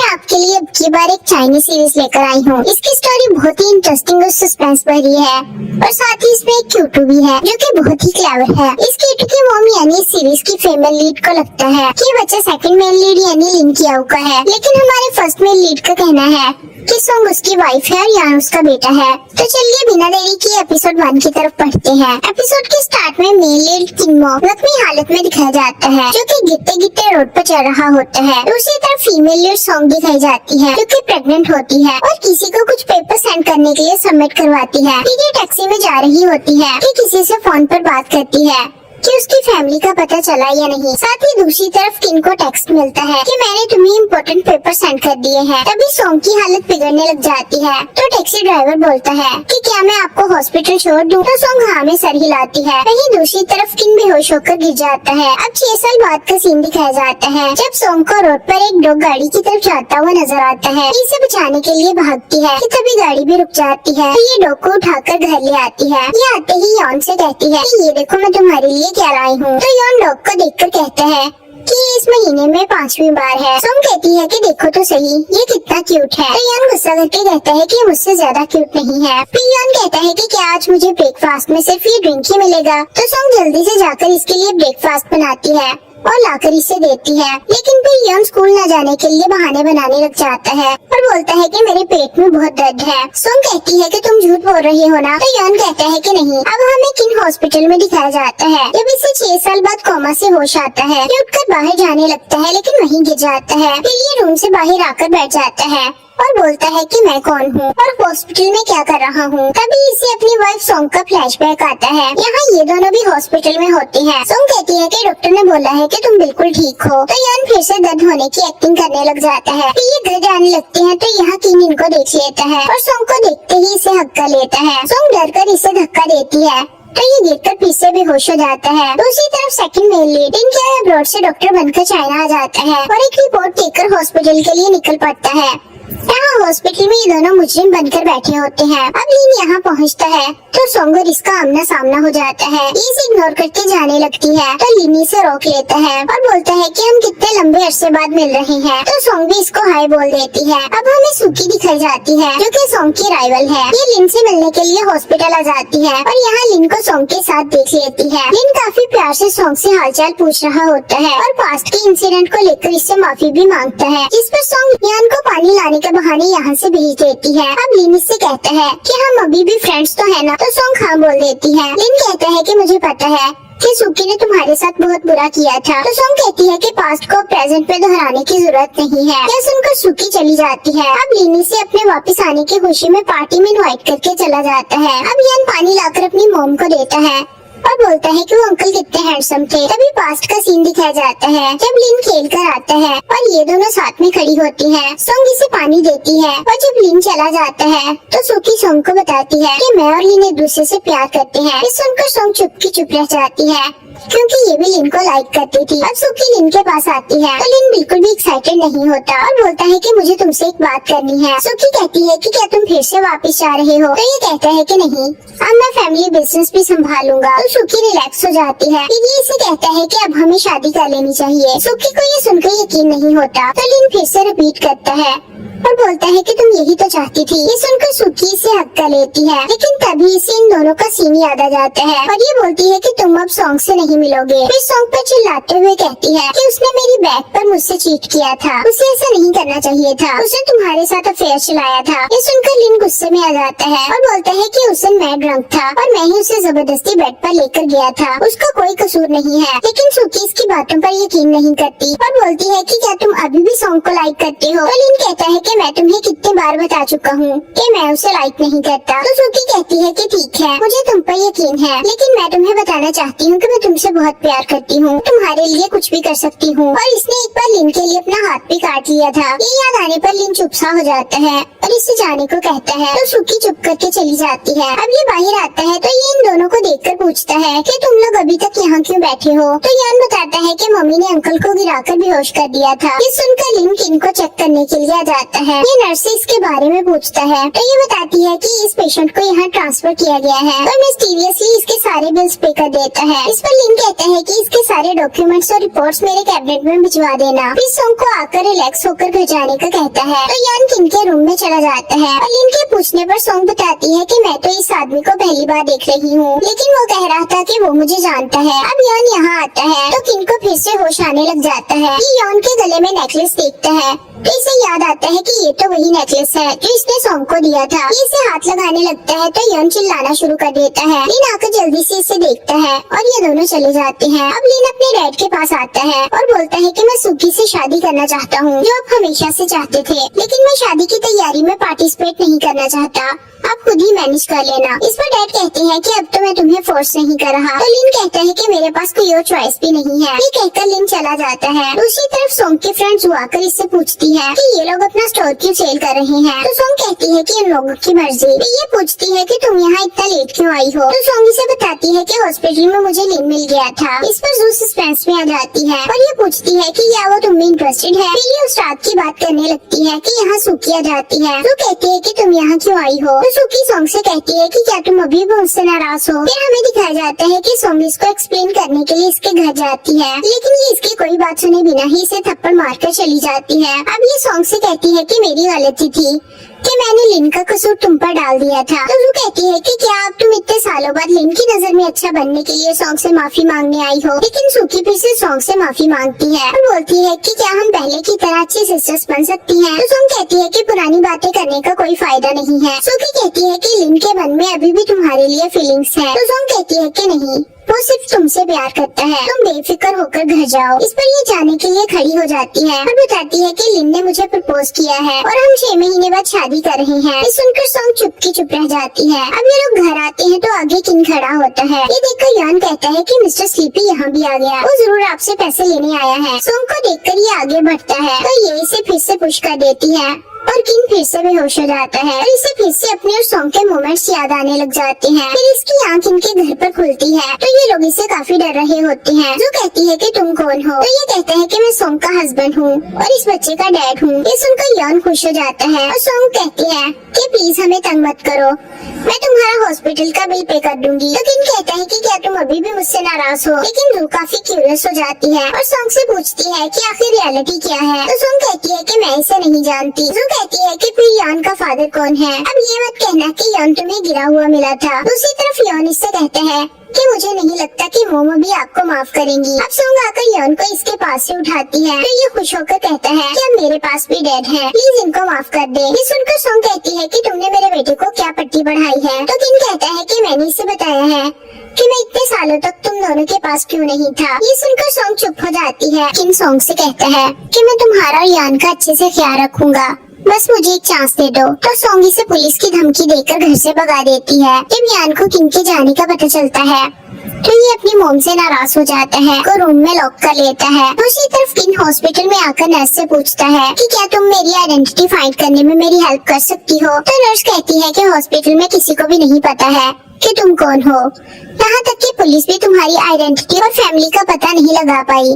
आपके लिए अब की बार एक चाइनीज सीरीज लेकर आई हूँ। इसकी स्टोरी बहुत ही इंटरेस्टिंग और सस्पेंस भरी है और साथ ही इसमें एक क्यूटू भी है जो कि बहुत ही क्लेवर है। इस क्यूटू की मॉम यानी इस सीरीज की फीमेल लीड को लगता है कि बच्चा सेकंड मेल लीड यानी लिन कियाओ का है, लेकिन हमारे फर्स्ट मेल लीड का कहना है कि सोंग उसकी वाइफ है और यान उसका बेटा है। तो चलिए बिना देरी किए एपिसोड 1 की तरफ पढ़ते हैं। एपिसोड के स्टार्ट में मेल लीड किन्मो जख्मी हालत में दिखाया जाता है जो कि गिरते गिरते रोड पर चल रहा होता है। दूसरी तरफ फीमेल लीड सोंग दिखाई जाती है जो कि प्रेग्नेंट होती है और किसी को कुछ पेपर सेंड करने के लिए सबमिट करवाती है। फिर ये टैक्सी में जा रही होती है कि किसी से फोन पर बात करती है कि उसकी फैमिली का पता चला या नहीं। साथ ही दूसरी तरफ किन को टेक्स्ट मिलता है कि मैंने तुम्हें इम्पोर्टेंट पेपर सेंड कर दिए हैं। तभी सोंग की हालत बिगड़ने लग जाती है तो टैक्सी ड्राइवर बोलता है कि क्या मैं आपको हॉस्पिटल छोड़ दूं? तो सोंग हाँ में सर हिलाती है। वहीं दूसरी तरफ किन बेहोश होकर गिर जाता है। अब 6 साल बाद का सीन दिखाया जाता है जब सोंग को रोड पर एक डॉग गाड़ी की तरफ जाता हुआ नजर आता है। इसे बचाने के लिए भागती है कि तभी गाड़ी भी रुक जाती है। तो ये डॉग को उठाकर घर ले आती है। ये आते ही यॉन से कहती है कि ये देखो मैं तुम्हारे लिए क्या लाई हूँ। तो यॉन डॉग को देखकर कहता है कि इस महीने में 5वीं बार है। सोंग कहती है कि देखो तो सही ये कितना क्यूट है। तो यॉन गुस्सा करके कहता है कि मुझसे ज्यादा क्यूट नहीं है। फिर यॉन कहता है कि क्या आज मुझे ब्रेकफास्ट में सिर्फ ये ड्रिंक ही मिलेगा? तो सोंग जल्दी से जाकर इसके लिए ब्रेकफास्ट बनाती है और लाकर इसे देती है। लेकिन फिर यॉन स्कूल न जाने के लिए बहाने बनाने लग जाता है और बोलता है कि मेरे पेट में बहुत दर्द है। सोंग कहती है कि तुम झूठ बोल रही हो ना? तो यॉन कहता है कि नहीं। अब हमें किन हॉस्पिटल में दिखाया जाता है जब इसे 6 साल बाद कोमा से होश आता है। ये उठकर बाहर जाने लगता है लेकिन वहीं गिर जाता है। फिर ये रूम से बाहर आकर बैठ जाता है और बोलता है कि मैं कौन हूँ और हॉस्पिटल में क्या कर रहा हूँ। तभी इसे अपनी वाइफ सोंग का फ्लैशबैक आता है। यहाँ ये दोनों भी हॉस्पिटल में होती हैं। सोंग कहती है कि डॉक्टर ने बोला है कि तुम बिल्कुल ठीक हो। तो यान फिर से दर्द होने की एक्टिंग करने लग जाता है। फिर ये घर जाने लगते हैं तो यहाँ किन इनको देख लेता है और सोंग को देखते ही इसे हक्का लेता है। सोंग डर कर इसे धक्का देती है तो ये गिरकर फिर से बेहोश हो जाता है। दूसरी तरफ सेकंड मेल लीड इनके अब्रॉड से डॉक्टर बनकर चाइना आ जाता है और एक रिपोर्ट देकर हॉस्पिटल के लिए निकल पड़ता है। यहाँ हॉस्पिटल में ये दोनों मुजरिम बनकर बैठे होते हैं। अब लिन यहाँ पहुँचता है तो सोंग और इसका आमना सामना हो जाता है। ये इसे इग्नोर करके जाने लगती है तो लिन इसे रोक लेता है और बोलता है कि हम कितने लंबे अरसे बाद मिल रहे हैं। तो सोंग भी इसको हाय बोल देती है। अब हमें सुकी दिखाई जाती है जो कि सोंग की राइवल है। ये लिन से मिलने के लिए हॉस्पिटल आ जाती है और यहाँ लिन को सोंग के साथ देख लेती है। लिन काफी प्यार से सोंग से हालचाल पूछ रहा होता है और पास्ट के इंसिडेंट को लेकर इससे माफी भी मांगता है, जिस पर सोंग यान को पानी लाने के बहाने यहाँ से भेज देती है। अब लिन इससे कहता है कि हम अभी भी फ्रेंड्स तो है ना? तो सोंग हाँ बोल देती है। लिन कहता है कि मुझे पता है कि सुकी ने तुम्हारे साथ बहुत बुरा किया था। तो सोंग कहती है कि पास्ट को प्रेजेंट में दोहराने की जरूरत नहीं है। यह सुनकर सुकी चली जाती है। अब लिन से अपने वापस आने की खुशी में पार्टी में इनवाइट करके चला जाता है। अब यान पानी लाकर अपनी मॉम को देता है और बोलता है कि वो अंकल कितने हैंडसम थे। तभी पास्ट का सीन दिखाया जाता है जब लिन खेल कर आता है और ये दोनों साथ में खड़ी होती हैं। सोंग इसे पानी देती है और जब लिन चला जाता है तो सुकी सोंग को बताती है कि मैं और लिन एक दूसरे से प्यार करते हैं। इस सुनकर सोंग चुप की चुप रह जाती है क्योंकि ये भी लिन को लाइक करती थी। अब सुकी लिन के पास आती है तो लिन बिल्कुल भी एक्साइटेड नहीं होता और बोलता है कि मुझे तुमसे एक बात करनी है। सुकी कहती है कि क्या तुम फिर से वापस जा रहे हो? तो ये कहता है कि नहीं, अब मैं फैमिली बिजनेस भी संभालूंगा। तो सुकी रिलैक्स हो जाती है। फिर ये इसे कहता है कि अब हमें शादी कर लेनी चाहिए। सुकी को ये सुनकर यकीन नहीं होता तो लिन फिर से रिपीट करता है और बोलता है कि तुम यही तो चाहती थी। ये सुनकर सुकी इसे हक्का लेती है लेकिन तभी इसे इन दोनों का सीन याद आ जाता है और ये बोलती है कि तुम अब सोंग से नहीं मिलोगे। फिर सोंग पर चिल्लाते हुए कहती है कि उसने मेरी बैग पर मुझसे चीट किया था, उसे ऐसा नहीं करना चाहिए था, उसने तुम्हारे साथ अफेयर चलाया था। ये सुनकर लिन गुस्से में आ जाता है और बोलता है कि उस दिन मैं ड्रंक था और मैं ही उसे जबरदस्ती बेड पर लेकर गया था, उसका कोई कसूर नहीं है। लेकिन सुकी इसकी बातों पर यकीन नहीं करती और बोलती है कि क्या तुम अभी भी सोंग को लाइक करते हो? तो लिन कहता है कि मैं तुम्हें कितने बार बता चुका हूँ कि मैं उसे लाइक नहीं करता। तो सुकी कहती है कि ठीक है, मुझे तुम पर यकीन है, लेकिन मैं तुम्हें बताना चाहती हूँ कि मैं तुमसे बहुत प्यार करती हूँ, तुम्हारे लिए कुछ भी कर सकती हूँ। और इसने एक बार लिन के लिए अपना हाथ भी काट लिया था। ये याद आने पर लिन चुप सा हो जाता है और इससे जाने को कहता है तो सुकी चुप करके चली जाती है। अब ये बाहर आता है तो ये इन दोनों को देखकर पूछता है कि तुम लोग अभी तक यहाँ क्यों बैठे हो? तो यान बताता है कि मम्मी ने अंकल को गिराकर बेहोश कर दिया था। ये सुनकर लिन किन को चेक करने के लिए आ जाता है। ये नर्स से इसके बारे में पूछता है तो ये बताती है कि इस पेशेंट को यहाँ ट्रांसफर किया गया है और मिस्टीरियसली इसके सारे बिल्स पे कर देता है। इस पर लिन कहता है कि इसके सारे डॉक्यूमेंट्स और रिपोर्ट्स मेरे कैबिनेट में फौरन भिजवा देना। फिर सोंग को आकर रिलैक्स होकर घर जाने का कहता है तो यान किन के रूम में चला जाता है और लिन के पूछने पर सोंग बताती है कि मैं तो इस आदमी को पहली बार देख रही हूँ, लेकिन वो कह रहा था कि वो मुझे जानता है। अब यान यहाँ आता है तो किन को फिर से होश आने लग जाता है। ये यान के गले में नेकलेस देखता है तो इसे याद आता है कि ये तो वही नेकलेस है जो इसने सोंग को दिया था। ये इसे हाथ लगाने लगता है तो यान चिल्लाना शुरू कर देता है। लिन आकर जल्दी से इसे देखता है और ये दोनों चले जाते हैं। अब लिन अपने डैड के पास आता है और बोलता है कि मैं सुकी से शादी करना चाहता हूँ, जो आप हमेशा से चाहते थे, लेकिन मैं शादी की तैयारी में पार्टिसिपेट नहीं करना चाहता, आप खुद ही मैनेज कर लेना। इस पर डैड कहते हैं कि अब तो मैं तुम्हें फोर्स नहीं कर रहा। तो लिन कहता है कि मेरे पास कोई और चॉइस भी नहीं है। ये कहकर लिन चला जाता है। दूसरी तरफ सोंग की फ्रेंड जुआ आकर इससे पूछती है कि ये लोग अपना स्टोर क्यों सेल कर रहे हैं। तो सोंग कहती है कि इन लोगों की मर्जी। ये पूछती है कि तुम यहाँ इतना लेट क्यों आई हो। तो सोंग इसे बताती है कि हॉस्पिटल में मुझे लिन मिल गया था। इस पर जू सस्पेंस में आ जाती है और ये पूछती है कि क्या वो तुम में इंटरेस्टेड है। फिर ये उस रात की बात करने लगती है कि यहाँ सुकी आ जाती है। तो कहती है कि तुम यहाँ क्यों आई हो। तो सुकी सोंग से कहती है कि क्या तुम अभी भी मुझसे नाराज हो। फिर हमें दिखाया जाता है कि सोंग इसको एक्सप्लेन करने के लिए इसके घर जाती है, लेकिन ये इसकी कोई बात सुने बिना ही इसे थप्पड़ मारकर चली जाती है। अब ये सोंग से कहती है कि मेरी गलती थी कि मैंने लिन का कसूर तुम पर डाल दिया था। तो वो कहती है कि क्या अब तुम इतने सालों बाद लिन की नजर में अच्छा बनने के लिए सोंग से माफी मांगने आई हो। लेकिन सुकी फिर से सोंग से माफी मांगती है और बोलती है कि क्या हम पहले की तरह अच्छी सिस्टर्स बन सकती हैं। तो सोंग कहती है कि पुरानी बातें करने का कोई फायदा नहीं है। सुकी कहती है कि लिन के मन में अभी भी तुम्हारे लिए फीलिंग्स है। तो सोंग कहती है कि नहीं, वो सिर्फ तुमसे प्यार करता है, तुम बेफिक्र होकर घर जाओ। इस पर ये जाने के लिए खड़ी हो जाती है और बताती है कि लिन ने मुझे प्रपोज किया है और हम 6 महीने बाद शादी कर रहे हैं। ये सुनकर सोंग चुप की चुप रह जाती है। अब ये लोग घर आते हैं तो आगे किन खड़ा होता है। ये देखकर यान कहता है कि मिस्टर स्लीपी यहाँ भी आ गया, वो जरूर आपसे पैसे लेने आया है। सोंग को देखकर ये आगे बढ़ता है तो ये इसे फिर से पुश कर देती है और किन फिर से बेहोश हो जाता है और इसे फिर से अपने और सोंग के मोमेंट्स याद आने लग जाते हैं। फिर इसकी आंख इनके घर पर खुलती है तो ये लोग इसे काफी डर रहे होते हैं। जो कहती है कि तुम कौन हो। तो ये कहता है कि मैं सोंग का हस्बैंड हूँ और इस बच्चे का डैड हूँ। ये सुनकर यान खुश हो जाता है और सोंग कहती है कि प्लीज हमें तंग मत करो, मैं तुम्हारा हॉस्पिटल का बिल पे कर दूंगी। तो किन कहता है कि क्या तुम अभी भी मुझसे नाराज हो। लेकिन रू काफी क्यूरियस हो जाती है और सोंग से पूछती है कि आखिर रियलिटी क्या है। तो सोंग कहती है कि मैं इसे नहीं जानती। जो कहती है कि फिर यान का फादर कौन है। अब ये मत कहना कि यान तुम्हें गिरा हुआ मिला था। दूसरी तरफ यान इससे कहता है कि मुझे नहीं लगता कि मोमो भी आपको माफ करेंगी। अब सोंग आकर यान को इसके पास से उठाती है तो ये खुश होकर कहता है कि अब मेरे पास भी डैड है, प्लीज इनको माफ कर दे। ये सुनकर सोंग कहती है कि तुमने मेरे बेटे को क्या पट्टी बढ़ाई है। तो किन कहता है कि मैंने इसे बताया है कि मैं इतने सालों तक तुम दोनों के पास क्यों नहीं था। ये सुनकर सोंग चुप हो जाती है। किन सोंग से कहता है कि मैं तुम्हारा और यान का अच्छे से ख्याल रखूंगा, बस मुझे एक चांस दे दो। तो सोंग इसे पुलिस की धमकी देकर घर से भगा देती है। जब यान को किन के जाने का पता चलता है तो ये अपनी मोम से नाराज हो जाता है, को रूम में लॉक कर लेता है। दूसरी तरफ किन हॉस्पिटल में आकर नर्स से पूछता है कि क्या तुम मेरी आइडेंटिटी फाइंड करने में मेरी हेल्प कर सकती हो। तो नर्स कहती है कि हॉस्पिटल में किसी को भी नहीं पता है कि तुम कौन हो, यहाँ तक कि पुलिस भी तुम्हारी आइडेंटिटी और फैमिली का पता नहीं लगा पाई।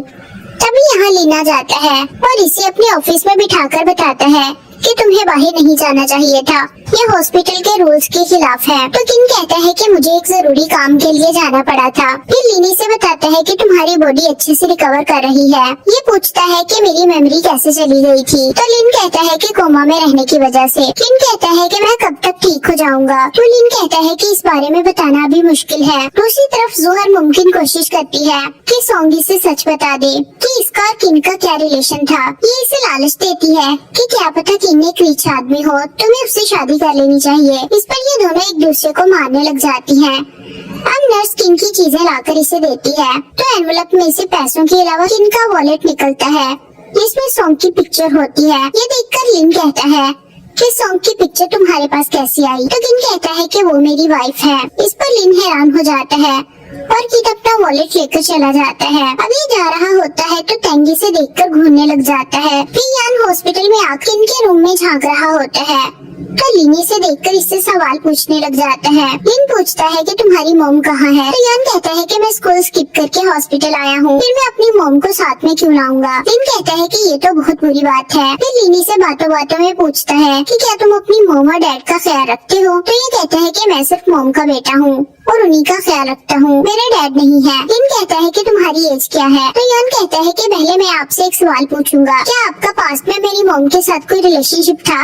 तभी यहाँ लीना जाता है और इसे अपने ऑफिस में बिठाकर बताता है कि तुम्हें बाहर नहीं जाना चाहिए था, ये हॉस्पिटल के रूल्स के खिलाफ है। तो किन कहता है कि मुझे एक जरूरी काम के लिए जाना पड़ा था। फिर लीनी से बताता है कि तुम्हारी बॉडी अच्छे से रिकवर कर रही है। ये पूछता है कि मेरी मेमोरी कैसे चली गई थी। तो लिन कहता है कि कोमा में रहने की वजह से। किन कहता है कि मैं कब तक ठीक हो जाऊंगा। तो लिन कहता है कि इस बारे में बताना भी मुश्किल है। दूसरी तरफ जू हर मुमकिन कोशिश करती है कि सोंगी से सच बता दे कि इसका और किन का क्या रिलेशन था। ये इसे लालच देती है कि क्या पता किन एक रिच आदमी हो, तुम्हें उससे शादी कर लेनी चाहिए। इस पर ये दोनों एक दूसरे को मारने लग जाती हैं। अब नर्स किन की चीजें लाकर इसे देती है तो एनवलप में से पैसों के अलावा किन का वॉलेट निकलता है, जिसमें सोंग की पिक्चर होती है। ये देखकर लिन कहता है कि सोंग की पिक्चर तुम्हारे पास कैसी आई। तो किन कहता है कि वो मेरी वाइफ है। इस पर लिन हैरान हो जाता है और किन अपना वॉलेट लेकर चला जाता है। अब ये जा रहा होता है तो तेंगी से देखकर घूरने लग जाता है। फिर यान हॉस्पिटल में आकर इनके रूम में झांक रहा होता है तो लिनी से देखकर इससे सवाल पूछने लग जाता है। लिन पूछता है कि तुम्हारी मोम कहाँ है। तो यान कहता है कि मैं स्कूल स्किप करके हॉस्पिटल आया हूँ, फिर मैं अपनी मोम को साथ में क्यों लाऊंगा। लिन कहता है कि ये तो बहुत बुरी बात है। फिर लिनी से बातों बातों में पूछता है कि क्या तुम अपनी मोम और डैड का ख्याल रखते हो। तो ये कहता है कि मैं सिर्फ मोम का बेटा हूँ और उन्हीं का ख्याल रखता हूँ। मेरे डैड नहीं है। लिन कहता है कि तुम्हारी एज क्या है? तो यन कहता है कि पहले मैं आपसे एक सवाल पूछूंगा, क्या आपका पास्ट में मेरी मॉम के साथ कोई रिलेशनशिप था?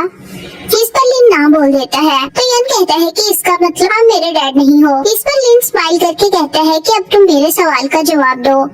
इस पर लिन ना बोल देता है। तो यन कहता है कि इसका मतलब आप मेरे डैड नहीं हो। इस पर लिन स्माइल करके कहता है कि अब तुम मेरे सवाल का जवाब दो।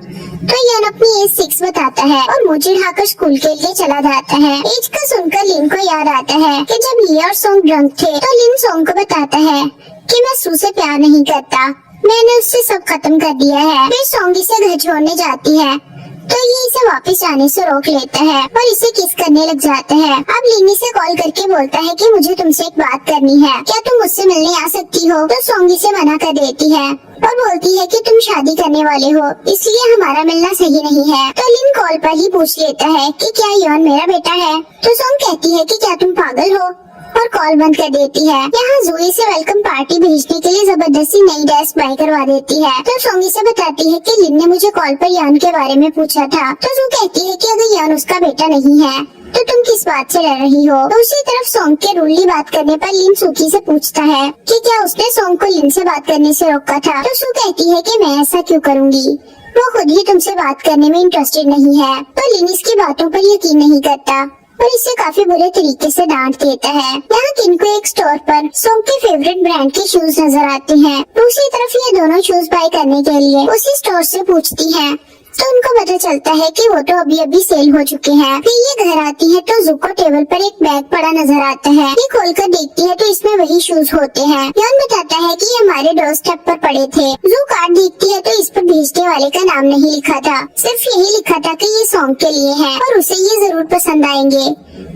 तो यन अपनी एज 6 बताता है और मुंह चिढ़ाकर स्कूल के लिए चला जाता है। एज का सुनकर लिन को याद आता है कि जब ये और सोंग ड्रंक थे तो लिन सोंग को बताता है कि मैं सू से प्यार नहीं करता, मैंने उससे सब खत्म कर दिया है। फिर सोंग इसे घर छोड़ने जाती है तो ये इसे वापस आने से रोक लेता है और इसे किस करने लग जाता है। अब लिनी से कॉल करके बोलता है कि मुझे तुमसे एक बात करनी है, क्या तुम मुझसे मिलने आ सकती हो? तो सोंगी से मना कर देती है और बोलती है कि तुम शादी करने वाले हो, इसलिए हमारा मिलना सही नहीं है। तो लिन कॉल पर ही पूछ लेता है कि क्या यॉन मेरा बेटा है? तो सोंग कहती है कि क्या तुम पागल हो और कॉल बंद कर देती है। यहाँ जूही से वेलकम पार्टी भेजने के लिए जबरदस्ती नई ड्रेस बाय करवा देती है। तो सोंगी से बताती है कि लिन ने मुझे कॉल पर यान के बारे में पूछा था। तो जू कहती है कि अगर यान उसका बेटा नहीं है तो तुम किस बात से डर रही हो? दूसरी तरफ सोंग के रूडली बात करने पर लिन सूकी से पूछता है कि क्या उसने सोंग को लिन से बात करने से रोका था? तो सू कहती है कि मैं ऐसा क्यों करूँगी, वो खुद ही तुमसे बात करने में इंटरेस्टेड नहीं है। तो लिन इसकी बातों पर यकीन नहीं करता और इसे काफी बुरे तरीके से डांट देता है। यहाँ किन को एक स्टोर पर सोंग के फेवरेट ब्रांड के शूज नजर आते हैं। दूसरी तरफ ये दोनों शूज बाय करने के लिए उसी स्टोर से पूछती हैं तो उनको पता चलता है कि वो तो अभी सेल हो चुके हैं। फिर ये घर आती है तो जू को टेबल पर एक बैग पड़ा नजर आता है। ये खोलकर देखती है तो इसमें वही शूज होते हैं। यॉन बताता है कि ये हमारे डोर स्टेप पर पड़े थे। जू कार्ड देखती है तो इस पर भेजने वाले का नाम नहीं लिखा था, सिर्फ यही लिखा था कि ये सोंग के लिए है और उसे ये जरूर पसंद आएंगे।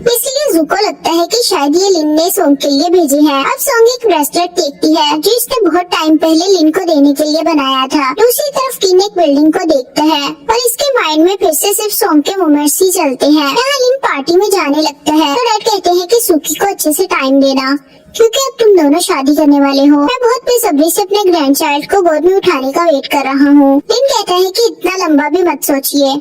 इसलिए जू को लगता है कि शायद ये लिन ने सोंग के लिए भेजे हैं। अब सोंग एक ब्रेसलेट देखती है जो इसने बहुत टाइम पहले लिन को देने के लिए बनाया था। दूसरी तरफ किन एक बिल्डिंग को देखता है और इसके माइंड में फिर से सिर्फ सोंग के मोमेंट्स ही चलते हैं। यहाँ लिन पार्टी में जाने लगता है तो डैड कहते हैं कि सुकी को अच्छे से टाइम देना क्योंकि अब तुम दोनों शादी करने वाले हो। मैं बहुत बेसब्री से अपने ग्रैंड चाइल्ड को गोद में उठाने का वेट कर रहा हूँ। लिन कहता है कि इतना लंबा भी मत सोचिए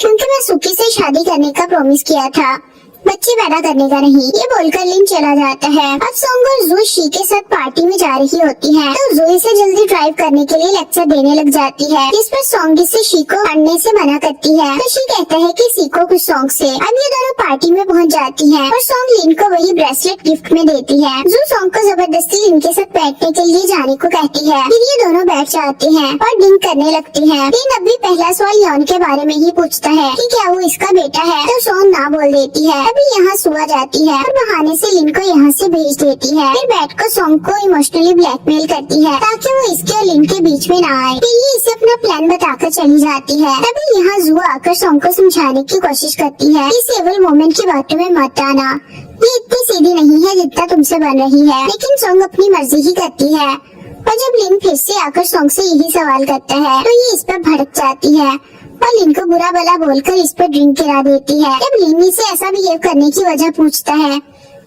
क्योंकि मैं सुकी से शादी करने का प्रॉमिस किया था, बच्चे पैदा करने का नहीं। ये बोलकर लिन चला जाता है। अब सोंग और जू शी के साथ पार्टी में जा रही होती है तो जू इसे जल्दी ड्राइव करने के लिए लेक्चर देने लग जाती है, जिस पर सोंग इसे शी को पढ़ने से मना करती है। तो शी कहता है कि सीखो कुछ सोंग से। अब ये दोनों पार्टी में पहुंच जाती है और सोंग लिन को वही ब्रेसलेट गिफ्ट में देती है। जू सोंग को जबरदस्ती लिन के साथ बैठने के लिए जाने को कहती है। फिर ये दोनों बैठ जाते हैं और ड्रिंक करने लगते हैं। लिन अब भी पहला सवाल यॉन के बारे में ही पूछता है कि क्या वो इसका बेटा है? तो सोंग ना बोल देती है। अभी यहाँ सुआ जाती है और बहाने से लिन को यहाँ से भेज देती है। फिर बैठ कर सोंग को इमोशनली ब्लैकमेल करती है ताकि वो इसके और लिन के बीच में ना आए। फिर ये इसे अपना प्लान बताकर चली जाती है। तभी यहाँ जू आकर सोंग को समझाने की कोशिश करती है इस एवल वुमेन की बातों में मत आना, ये इतनी सीधी नहीं है जितना तुमसे बन रही है। लेकिन सोंग अपनी मर्जी ही करती है और जब लिन फिर से आकर सोंग से यही सवाल करता है तो ये इस पर भड़क जाती है और लिन को बुरा भला बोलकर इस पर ड्रिंक गिरा देती है। जब लिन इसे ऐसा बिहेव करने की वजह पूछता है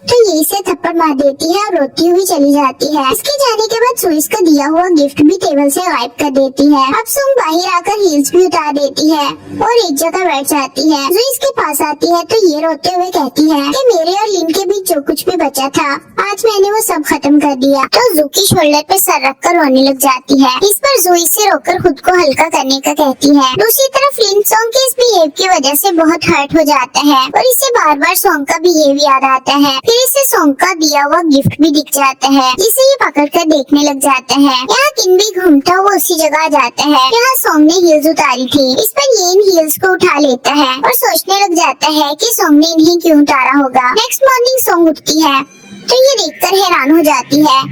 तो ये इसे थप्पड़ मार देती है और रोती हुई चली जाती है। इसके जाने के बाद सुइस का दिया हुआ गिफ्ट भी टेबल से गायब कर देती है। अब सोंग बाहर आकर हील्स भी उतार देती है और एक जगह बैठ जाती है। सुइस के पास आती है तो ये रोते हुए कहती है कि मेरे और लिन के बीच जो कुछ भी बचा था आज मैंने वो सब खत्म कर दिया। तो जू की शोल्डर पे सर रख कर रोने लग जाती है। इस पर जू इसे रोककर खुद को हल्का करने का कहती है। दूसरी तरफ लिन सोंग के इस बिहेव की वजह से बहुत हर्ट हो जाता है और इसे बार बार सोंग का बिहेव याद आता है। फिर इसे सोंग का दिया हुआ गिफ्ट भी दिख जाता है जिसे ये पकड़ कर देखने लग जाता है। यहाँ किन भी घूमता हुआ उसी जगह आ जाता है यहाँ सोंग ने हील्स उतारी थी। इस पर ये इन हील्स को उठा लेता है और सोचने लग जाता है कि सोंग ने इन्हें क्यों उतारा होगा। नेक्स्ट मॉर्निंग सोंग उठती है तो ये देखकर हैरान हो जाती है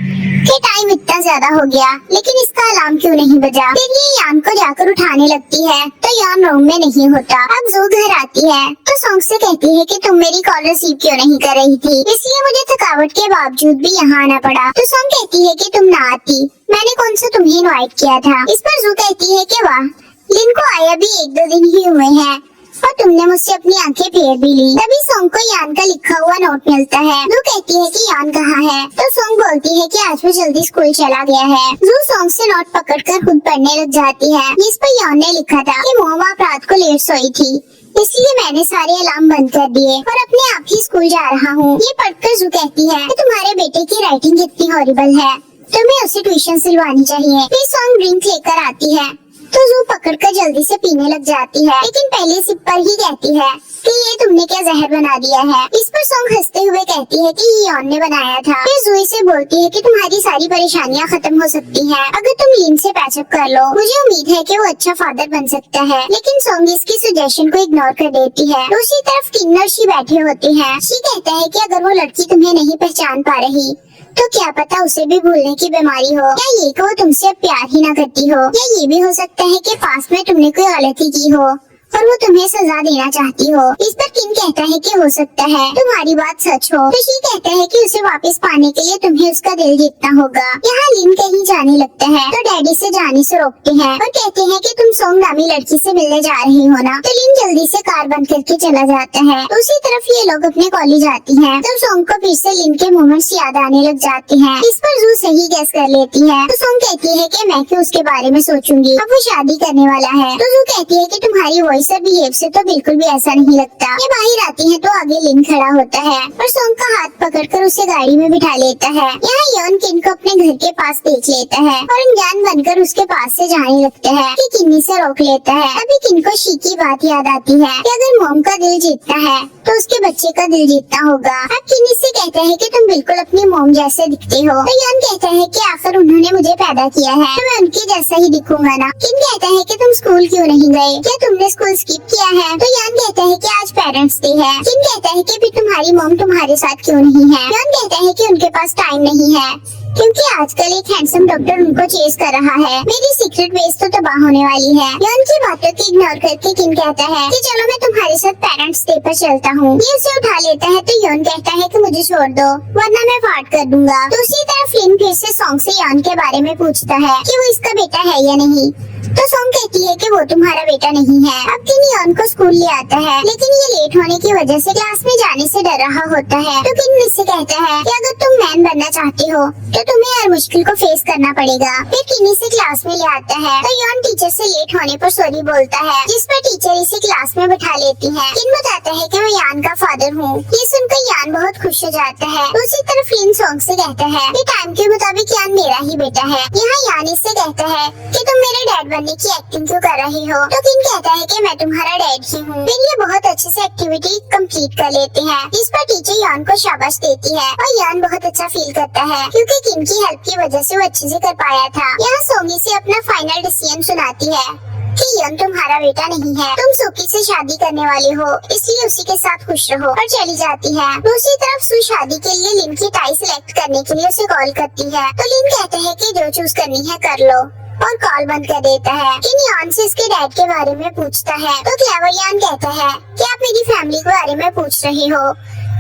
कि टाइम इतना ज्यादा हो गया लेकिन इसका अलार्म क्यों नहीं बजा। फिर ये यान को जाकर उठाने लगती है तो यान रूम में नहीं होता। अब जू घर आती है तो सोंग से कहती है कि तुम मेरी कॉल रिसीव क्यों नहीं कर रही थी, इसलिए मुझे थकावट के बावजूद भी यहाँ आना पड़ा। तो सोंग कहती है कि तुम ना आती, मैंने कौन सा तुम्हें इनवाइट किया था। इस पर जू कहती है कि वाह, लिन को आया भी 1-2 दिन ही हुए हैं और तुमने मुझसे अपनी आंखें फेर भी ली। तभी सोंग को यान का लिखा हुआ नोट मिलता है। जू कहती है कि यान कहाँ है तो सोंग बोलती है कि आज वो जल्दी स्कूल चला गया है। जू सोंग से नोट पकड़कर खुद पढ़ने लग जाती है जिस पर यान ने लिखा था कि मोम आप रात को लेट सोई थी इसलिए मैंने सारे अलार्म बंद कर दिए और अपने आप ही स्कूल जा रहा हूँ। ये पढ़कर जू कहती है कि तुम्हारे बेटे की राइटिंग कितनी हॉरिबल है, तुम्हें उसे ट्यूशन सिलवानी चाहिए। फिर सॉन्ग ड्रिंक लेकर आती है तो जू पकड़कर जल्दी से पीने लग जाती है, लेकिन पहले सिप पर ही कहती है कि ये तुमने क्या जहर बना दिया है। इस पर सॉन्ग हंसते हुए कहती है कि ये यॉन ने बनाया था। फिर जूही से बोलती है कि तुम्हारी सारी परेशानियां खत्म हो सकती हैं अगर तुम लिन से पैचअप कर लो। मुझे उम्मीद है कि वो अच्छा फादर बन सकता है, लेकिन सॉन्ग इसकी सजेशन को इग्नोर कर देती है। दूसरी तरफ किन और शी बैठे होते हैं। शी कहता है कि अगर वो लड़की तुम्हें नहीं पहचान पा रही तो क्या पता उसे भी भूलने की बीमारी हो, या ये कि वो तुमसे अब प्यार ही ना करती हो, या ये भी हो सकता है कि पास में तुमने कोई गलती की हो और वो तुम्हें सजा देना चाहती हो। इस पर किन कहता है कि हो सकता है तुम्हारी बात सच हो। तो शी कहता है कि उसे वापस पाने के लिए तुम्हें उसका दिल जीतना होगा। यहाँ लिन कहीं जाने लगता है तो डैडी से जाने से रोकते हैं और कहते हैं कि तुम सॉन्ग नामी लड़की से मिलने जा रही हो ना। तो लिन जल्दी से कार बंद करके चला जाता है। दूसरी तरफ ये लोग अपने कॉलेज आती हैं तो सॉन्ग को फिर से लिन के मोमेंट्स याद आने लग जाते हैं। इस पर जू सही गैस कर लेती है तो सॉन्ग कहती है कि मैं क्यों उसके बारे में सोचूंगी, अब वो शादी करने वाला है। तो जू कहती है कि तुम्हारी वॉइस और बिहेव से तो बिल्कुल भी ऐसा नहीं लगता। ये बाहर आती है तो आगे लिन खड़ा होता है और सॉन्ग का हाथ पकड़कर उसे गाड़ी में बिठा लेता है। यहाँ यॉन किन को अपने घर के पास देख लेता है और अनजान बनकर उसके पास से जाने लगता है कि किन्नी से रोक लेता है। अभी किन को शी की बात याद आती है कि अगर मॉम का दिल जीतता है तो उसके बच्चे का दिल जीतना होगा। अब किन्नी से कहता है कि तुम बिल्कुल अपनी मॉम जैसे दिखते हो। तो यॉन कहता है कि आखिर उन्होंने मुझे पैदा किया है तो मैं उनके जैसा ही दिखूंगा ना। किन कहता है कि तुम स्कूल क्यों नहीं गए, क्या तुमने स्कूल स्किप किया है। तो यॉन कहता है कि आज पेरेंट्स डे है। किन कहता है कि फिर तुम्हारी मॉम तुम्हारे साथ क्यों नहीं है। यॉन कहता है कि उनके पास टाइम नहीं है क्योंकि आजकल एक हैंडसम डॉक्टर उनको चेस कर रहा है। मेरी सीक्रेट बेस तो तबाह होने वाली है। यॉन की बातों को इग्नोर करके किन कहता है कि चलो मैं तुम्हारे साथ पेरेंट्स डे पर चलता हूँ। ये उसे उठा लेता है तो यॉन कहता है कि मुझे छोड़ दो वरना मैं फाड़ कर दूंगा। दूसरी तरफ लिन फिर से सॉन्ग से यॉन के बारे में पूछता है कि वो इसका बेटा है या नहीं। तो सॉन्ग कहती है कि वो तुम्हारा बेटा नहीं है। अब किन यॉन को स्कूल ले आता है, लेकिन ये लेट होने की वजह से क्लास में जाने से डर रहा होता है। तो किन मुझसे कहता है कि अगर तुम मैन बनना चाहती हो तो तुम्हें हर मुश्किल को फेस करना पड़ेगा। फिर किन्नी से क्लास में ले आता है तो यॉन टीचर से लेट होने पर सॉरी बोलता है, जिस पर टीचर इसे क्लास में बिठा लेती है। किन बताता है कि मैं यान का फादर हूँ। ये सुनकर यान बहुत खुश हो जाता है। दूसरी तरफ लिन सॉन्ग से कहता है कि टाइम के मुताबिक यान मेरा ही बेटा है। यहाँ यान इससे कहता है कि तुम मेरे डैड बनने की एक्टिंग क्यों कर रही हो। तो किन कहता है कि मैं तुम्हारा डैड ही हूँ। फिर ये बहुत अच्छे से एक्टिविटी कंप्लीट कर लेते हैं, जिस पर टीचर यान को शाबाश देती है और यान बहुत अच्छा फील करता है क्योंकि किन की हेल्प की वजह से वो अच्छे से कर पाया था। यहाँ सोंगी से अपना फाइनल डिसीजन सुनाती है कि यन तुम्हारा बेटा नहीं है, तुम सुकी से शादी करने वाले हो, इसलिए उसी के साथ खुश रहो, और चली जाती है। दूसरी तरफ सु शादी के लिए लिन की टाई सिलेक्ट करने के लिए उसे कॉल करती है तो लिन कहते हैं कि जो चूज करनी है कर लो और कॉल बंद कर देता है। किन यान से इसके डैड के बारे में पूछता है तो क्लेवर यान कहता है कि आप मेरी फैमिली के बारे में पूछ रहे हो,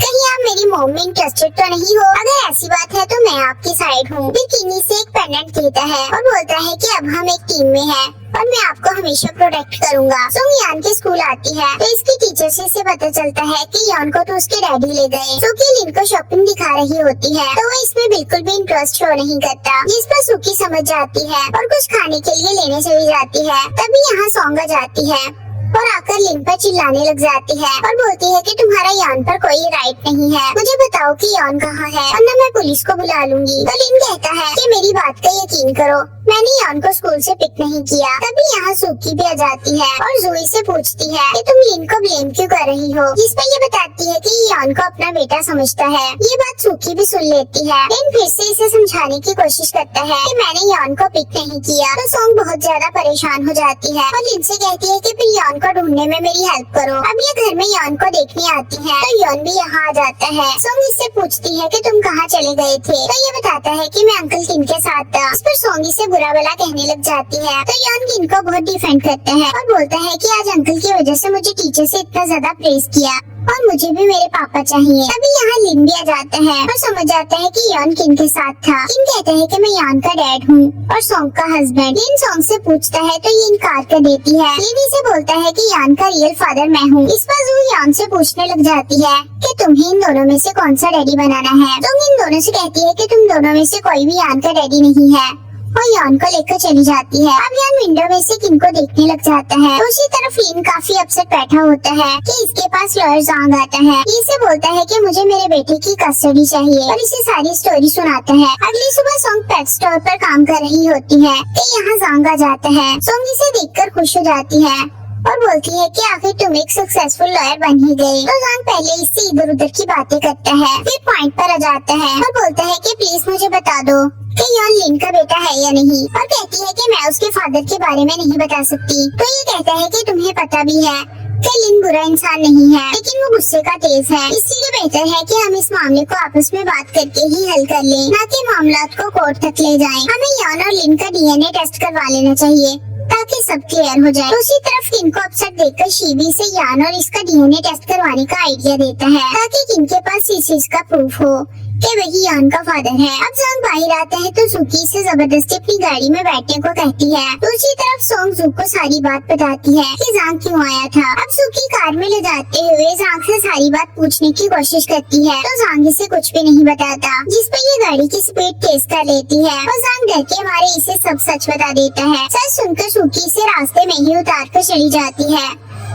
कहीं आप मेरी मॉम में इंटरेस्टेड तो नहीं हो। अगर ऐसी बात है तो मैं आपकी साइड हूँ। फिर किन्नी से एक पेंडेंट देता है और बोलता है कि अब हम एक टीम में हैं और मैं आपको हमेशा प्रोटेक्ट करूंगा। सोंग यान के स्कूल आती है तो इसकी टीचर से इसे पता चलता है कि यान को तो उसके डैडी ले गए। सुकी लिन को शॉपिंग दिखा रही होती है तो वो इसमें बिल्कुल भी इंटरेस्ट शो नहीं करता, जिस पर सुकी समझ जाती है और कुछ खाने के लिए लेने चली जाती है। तभी यहाँ सोंग आ जाती है और आकर लिन पर चिल्लाने लग जाती है और बोलती है कि तुम्हारा यान पर कोई राइट नहीं है, मुझे बताओ कि यान कहाँ है वरना मैं पुलिस को बुला लूंगी। तो लिन कहता है कि मेरी बात का यकीन करो, मैंने यान को स्कूल से पिक नहीं किया। तभी यहाँ सुकी भी आ जाती है और जोई से पूछती है कि तुम लिन को ब्लेम क्यों कर रही हो, जिस पर ये बताती है कि यान को अपना बेटा समझता है। ये बात सुकी भी सुन लेती है। लिन फिर से इसे समझाने की कोशिश करता है कि मैंने यान को पिक नहीं किया। तो सोंग बहुत ज्यादा परेशान हो जाती है और लिन से कहती है कि फिर यान को ढूंढने में मेरी हेल्प करो। अब ये घर में यान को देखने आती है तो यान भी यहाँ आ जाता है। सोंग इससे पूछती है कि तुम कहाँ चले गए थे तो ये बताता है कि मैं अंकल किन के साथ था। इस पर सोंग इसे बुरा भला कहने लग जाती है तो यान किन को बहुत डिफेंड करता है और बोलता है कि आज अंकल की वजह से मुझे टीचर से इतना ज्यादा प्रेज किया और मुझे भी मेरे पापा चाहिए। तभी यहाँ लिन भी आ जाता है और समझ जाता है कि यान किन के साथ था। किन कहता है कि मैं यान का डैड हूँ और सोंग का हस्बैंड। लिन सोंग से पूछता है तो ये इनकार कर देती है। लिन इसे बोलता है कि यान का रियल फादर मैं हूँ। इस पर जू यान से पूछने लग जाती है कि तुम्हें इन दोनों में से कौन सा डैडी बनाना है। तुम इन दोनों से कहती है कि तुम दोनों में से कोई भी यान का डैडी नहीं है और यान को लेकर चली जाती है। अब यान विंडो में से किन को देखने लग जाता है। दूसरी तरफ लिन काफी अपसेट बैठा होता है कि इसके पास लॉयर ज़ांग आता है। ये इसे बोलता है कि मुझे मेरे बेटे की कस्टडी चाहिए और इसे सारी स्टोरी सुनाता है। अगली सुबह सोंग पेट स्टोर पर काम कर रही होती है कि यहाँ ज़ांग आ जाता है। सोंग इसे देखकर खुश हो जाती है और बोलती है कि आखिर तुम एक सक्सेसफुल लॉयर बन ही गई। तो ज़ांग पहले इससे इधर उधर की बातें करता है, फिर पॉइंट पर आ जाता है और बोलता है कि प्लीज मुझे बता दो कि यान लिन का बेटा है या नहीं, और कहती है कि मैं उसके फादर के बारे में नहीं बता सकती। तो ये कहता है कि तुम्हें पता भी है कि लिन बुरा इंसान नहीं है, लेकिन वो गुस्से का तेज है, इसीलिए बेहतर है कि हम इस मामले को आपस में बात करके ही हल कर लें, न कि मामलात को कोर्ट तक ले जाएं। हमें यान और लिन का डीएनए टेस्ट करवा लेना चाहिए ताकि सब क्लियर हो जाए। दूसरी तरफ किन को अपसेट देखकर शीबी से यान और इसका डीएनए टेस्ट करवाने का आइडिया देता है ताकि किन के पास इस चीज का प्रूफ हो कि वही यान का फादर है। अब ज़ांग बाहर आता है तो ज़ूकी से जबरदस्ती अपनी गाड़ी में बैठने को कहती है। दूसरी तरफ सोंग ज़ू को सारी बात बताती है कि ज़ांग क्यों आया था। अब ज़ूकी कार में ले जाते हुए ज़ांग से सारी बात पूछने की कोशिश करती है तो ज़ांग इसे कुछ भी नहीं बताता, जिस पर ये गाड़ी की स्पीड तेज कर लेती है और ज़ांग डर के मारे इसे सब सच बता देता है। सच सुनकर ज़ूकी इसे रास्ते में ही उतार कर चली जाती है,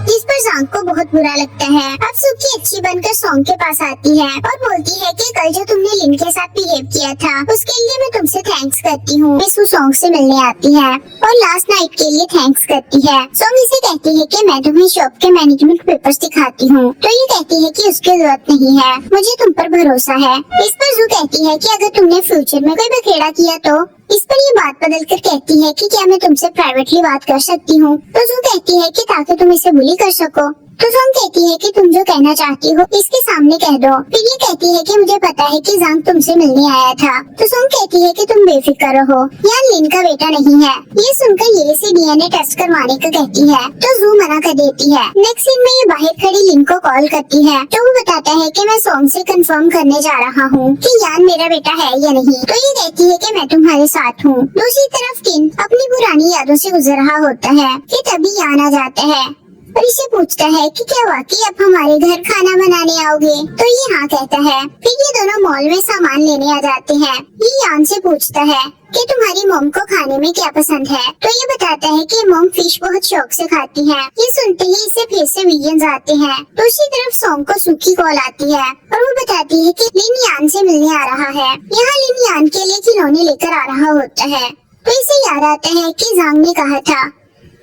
जिस पर ज़ांग को बहुत बुरा लगता है। अब ज़ूकी अच्छी बनकर सोंग के पास आती है और बोलती है कि कल जो तुमने लिन के साथ बिहेव किया था उसके लिए मैं तुमसे थैंक्स करती हूँ। मिस सोंग से मिलने आती है और लास्ट नाइट के लिए थैंक्स करती है। सोंग इसे कहती है कि मैं तुम्हें शॉप के मैनेजमेंट पेपर्स दिखाती हूँ, तो ये कहती है कि उसकी जरूरत नहीं है, मुझे तुम पर भरोसा है। इस पर ज़ू कहती है कि अगर तुमने फ्यूचर में कोई बखेड़ा किया तो। इस पर ये बात बदल कर कहती है कि क्या मैं तुमसे प्राइवेटली बात कर सकती हूँ। तो ज़ू कहती है कि ताकि तुम इसे बुली कर सको। तो ज़ांग कहती है कि तुम जो कहना चाहती हो इसके सामने कह दो। फिर ये कहती है कि मुझे पता है कि ज़ांग तुमसे मिलने आया था। तो ज़ांग कहती है कि तुम बेफिक्र रहो, यान लिन का बेटा नहीं है। ये सुनकर ये से डीएनए टेस्ट करवाने को कहती है तो ज़ू मना कर देती है। नेक्स्ट सीन में ये बाहर खड़ी लिन को कॉल करती है तो वो बताता है कि मैं सोंग से कंफर्म करने जा रहा हूँ कि यान मेरा बेटा है या नहीं। तो ये कहती है कि मैं तुम्हारे साथ हूँ। दूसरी तरफ किन अपनी पुरानी यादों से गुजर रहा होता है कि तभी यान आ जाता है और इसे पूछता है कि क्या वाकई अब हमारे घर खाना बनाने आओगे। तो ये हाँ कहता है। फिर ये दोनों मॉल में सामान लेने आ जाते हैं। ये यान से पूछता है कि तुम्हारी मॉम को खाने में क्या पसंद है। तो ये बताता है कि मॉम फिश बहुत शौक से खाती है। ये सुनते ही इसे फिर से विजन्स आते हैं। दूसरी तरफ सोंग को सूखी कॉल आती है और वो बताती है कि लिन यान से मिलने आ रहा है। यहाँ लिन यान के लिए खिलौने लेकर आ रहा होता है तो इसे याद आता है कि ज़ांग ने कहा था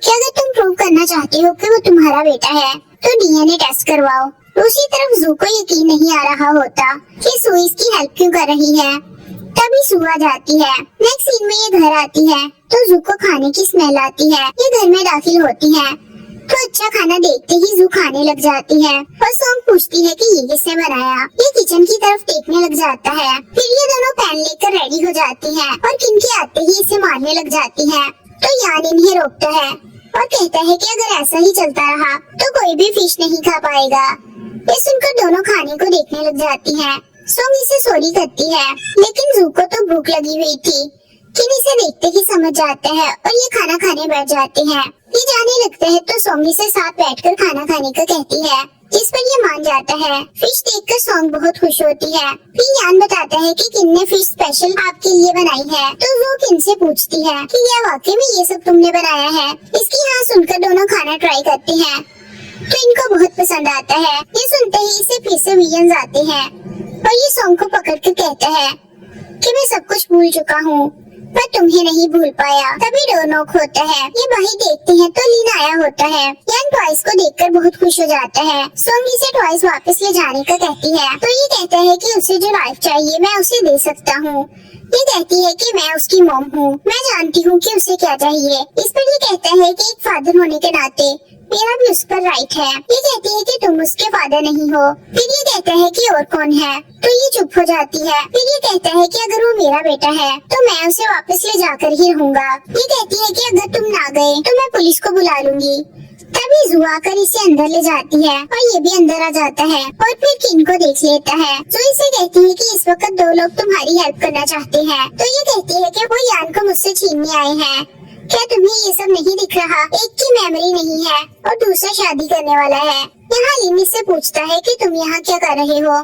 कि अगर तुम प्रूव करना चाहते हो कि वो तुम्हारा बेटा है तो डीएनए टेस्ट करवाओ। दूसरी तरफ ज़ू को यकीन नहीं आ रहा होता कि सू इसकी हेल्प क्यों कर रही है। तभी सू आ जाती है। नेक्स्ट सीन में ये घर आती है तो ज़ू को खाने की स्मेल आती है। ये घर में दाखिल होती है तो अच्छा खाना देखते ही ज़ू खाने लग जाती है और सोंग पूछती है कि ये किसने बनाया। ये किचन की तरफ देखने लग जाता है। फिर ये दोनों पैन लेकर रेडी हो जाती है और किन के आते ही इसे मारने लग जाती है। तो यान इन्हें रोकता है और कहता है कि अगर ऐसा ही चलता रहा तो कोई भी फिश नहीं खा पाएगा। ये सुनकर दोनों खाने को देखने लग जाती हैं। सोंग इसे सॉरी करती है लेकिन ज़ू को तो भूख लगी हुई थी। किन इसे देखते ही समझ जाते हैं और ये खाना खाने बैठ जाते हैं। ये जाने लगते हैं तो सोंग इसे साथ बैठकर खाना खाने को कहती है, जिस पर ये मान जाता है। फिश देखकर सोंग बहुत खुश होती है। फिर यान बताता है कि किन ने फिश स्पेशल आपके लिए बनाई है। तो वो किन से पूछती है कि क्या वाकई में ये सब तुमने बनाया है। इसकी हाँ सुनकर दोनों खाना ट्राई करते हैं तो इनको बहुत पसंद आता है। ये सुनते ही इसे फिर से विजन्स आते हैं और ये सोंग को पकड़ कर कहता है कि मैं सब कुछ भूल चुका हूँ पर तुम्हें नहीं भूल पाया। तभी डोर नॉक होता है। ये बाहर देखते हैं तो लिन आया होता है। यान टॉयज को देखकर बहुत खुश हो जाता है। सोंग इसे टॉयज वापस ले जाने का कहती है तो ये कहता है कि उसे जो लाइफ चाहिए मैं उसे दे सकता हूँ। ये कहती है कि मैं उसकी मॉम हूँ, मैं जानती हूँ कि उसे क्या चाहिए। इस पर ये कहता है कि एक फादर होने के नाते मेरा भी उस पर राइट है। ये कहती है कि तुम उसके फादर नहीं हो। फिर ये कहता है कि और कौन है। तो ये चुप हो जाती है। फिर ये कहता है कि अगर वो मेरा बेटा है तो मैं उसे वापस ले जाकर ही रहूंगा। ये कहती है कि अगर तुम ना गए तो मैं पुलिस को बुला लूंगी। तभी ज़ू आकर इसे अंदर ले जाती है और ये भी अंदर आ जाता है और फिर किन को देख लेता है। ज़ू इसे कहती है कि इस वक्त दो लोग तुम्हारी हेल्प करना चाहते हैं। तो ये कहती है कि वो यान को मुझसे छीनने आए हैं। क्या तुम्हें ये सब नहीं दिख रहा? एक की मेमोरी नहीं है और दूसरा शादी करने वाला है। यहाँ लिन से पूछता है कि तुम यहाँ क्या कर रहे हो।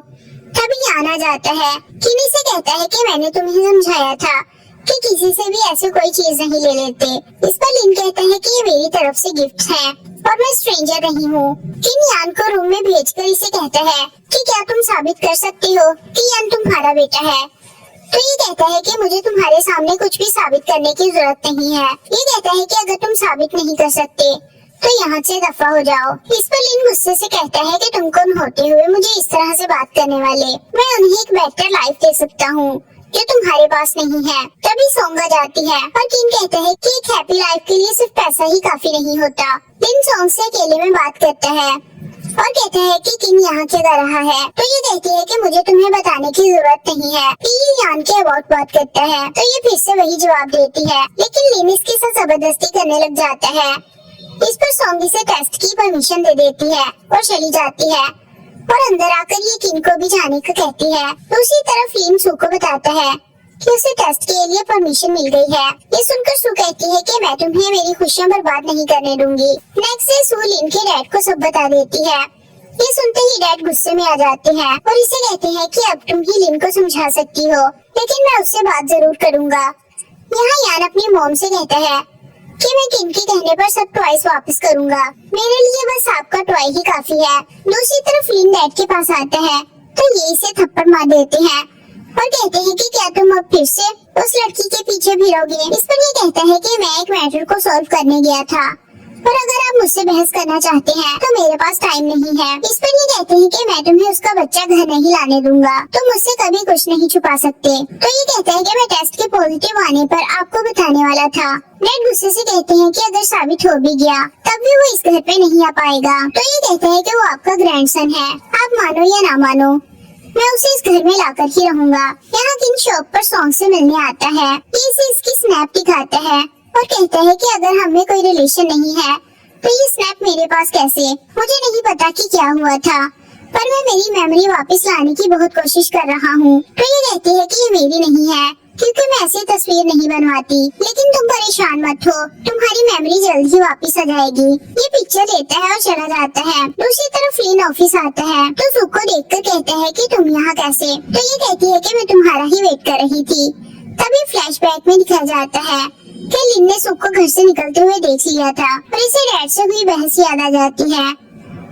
तभी यान आ जाता है। किन से कहता है कि मैंने तुम्हें समझाया था कि किसी से भी ऐसी कोई चीज नहीं ले लेते। इस पर लिन कहता है कि ये मेरी तरफ से गिफ्ट है और मैं स्ट्रेंजर नहीं हूँ। किन यान को रूम में भेजकर इसे कहता है कि क्या तुम साबित कर सकती हो कि यान तुम्हारा बेटा है। तो ये कहता है कि मुझे तुम्हारे सामने कुछ भी साबित करने की जरूरत नहीं है। ये कहता है कि अगर तुम साबित नहीं कर सकते तो यहाँ से दफा हो जाओ। इस पर लिन गुस्से से कहता है कि तुम कौन होते हुए मुझे इस तरह से बात करने वाले। मैं उन्हें एक बेटर लाइफ दे सकता हूँ जो तुम्हारे पास नहीं है। तभी सॉन्ग आ जाती है और किन कहता है कि एक हैप्पी लाइफ के लिए सिर्फ पैसा ही काफी नहीं होता। लिन सॉन्ग से अकेले में बात करता है और कहता है कि किन यहाँ क्या कर रहा है। तो ये कहती है कि मुझे तुम्हें बताने की जरूरत नहीं है कि ये यान के अबाउट बात करता है। तो ये फिर से वही जवाब देती है, लेकिन लिन इसके साथ जबरदस्ती करने लग जाता है। इस पर सॉन्ग इसे टेस्ट की परमिशन दे देती है और चली जाती है और अंदर आकर ये किन को भी जाने को कहती है। दूसरी तरफ लिन सू को बताता है कि उसे टेस्ट के लिए परमिशन मिल गई है। ये सुनकर सू कहती है कि मैं तुम्हें मेरी खुशियां बर्बाद नहीं करने दूंगी। नेक्स्ट डे सू लिन के डैड को सब बता देती है। ये सुनते ही डैड गुस्से में आ जाते हैं और इसे कहते हैं कि अब तुम ही लिन को समझा सकती हो, लेकिन मैं उससे बात जरूर करूंगा। यहाँ यान अपनी मॉम से कहता है कि मैं किन के कहने पर सब टॉयज वापस करूंगा। मेरे लिए बस आपका टॉय ही काफी है। दूसरी तरफ लिन डैड के पास आता है तो ये इसे थप्पड़ मार देते हैं और कहते हैं कि क्या तुम अब फिर से उस लड़की के पीछे भिड़ोगे। इस पर ये कहता है कि मैं एक मैटर को सॉल्व करने गया था और अगर आप मुझसे बहस करना चाहते हैं तो मेरे पास टाइम नहीं है। इस पर ये कहते हैं कि मैं तुम्हें उसका बच्चा घर नहीं लाने दूंगा, तुम मुझसे कभी कुछ नहीं छुपा सकते। तो ये कहता है कि मैं टेस्ट के पॉजिटिव आने पर आपको बताने वाला था। डैड गुस्से से कहते हैं कि अगर साबित हो भी गया तब भी वो इस घर पे नहीं आ पाएगा। तो ये कहता है कि वो आपका ग्रैंडसन है, आप मानो या ना मानो मैं उसे इस घर में लाकर ही रहूंगा। यहाँ किन शॉप पर सॉन्ग से मिलने आता है। ये इसे इसकी स्नैप दिखाता है और कहता है कि अगर हमें कोई रिलेशन नहीं है तो ये स्नैप मेरे पास कैसे। मुझे नहीं पता कि क्या हुआ था, पर मैं मेरी मेमोरी वापस लाने की बहुत कोशिश कर रहा हूँ। तो ये कहती है कि ये मेरी नहीं है क्योंकि मैं ऐसी तस्वीर नहीं बनवाती, लेकिन तुम परेशान मत हो, तुम्हारी मेमोरी जल्द ही वापस आ जाएगी। ये पिक्चर लेता है और चला जाता है। दूसरी तरफ लिन ऑफिस आता है तो सुख को देखकर कहता है कि तुम यहाँ कैसे। तो ये कहती है कि मैं तुम्हारा ही वेट कर रही थी। तभी फ्लैशबैक में दिखाया जाता है कि लिन ने सुख को घर से निकलते हुए देख लिया था और इसे डैड से हुई बहस याद आ जाती है।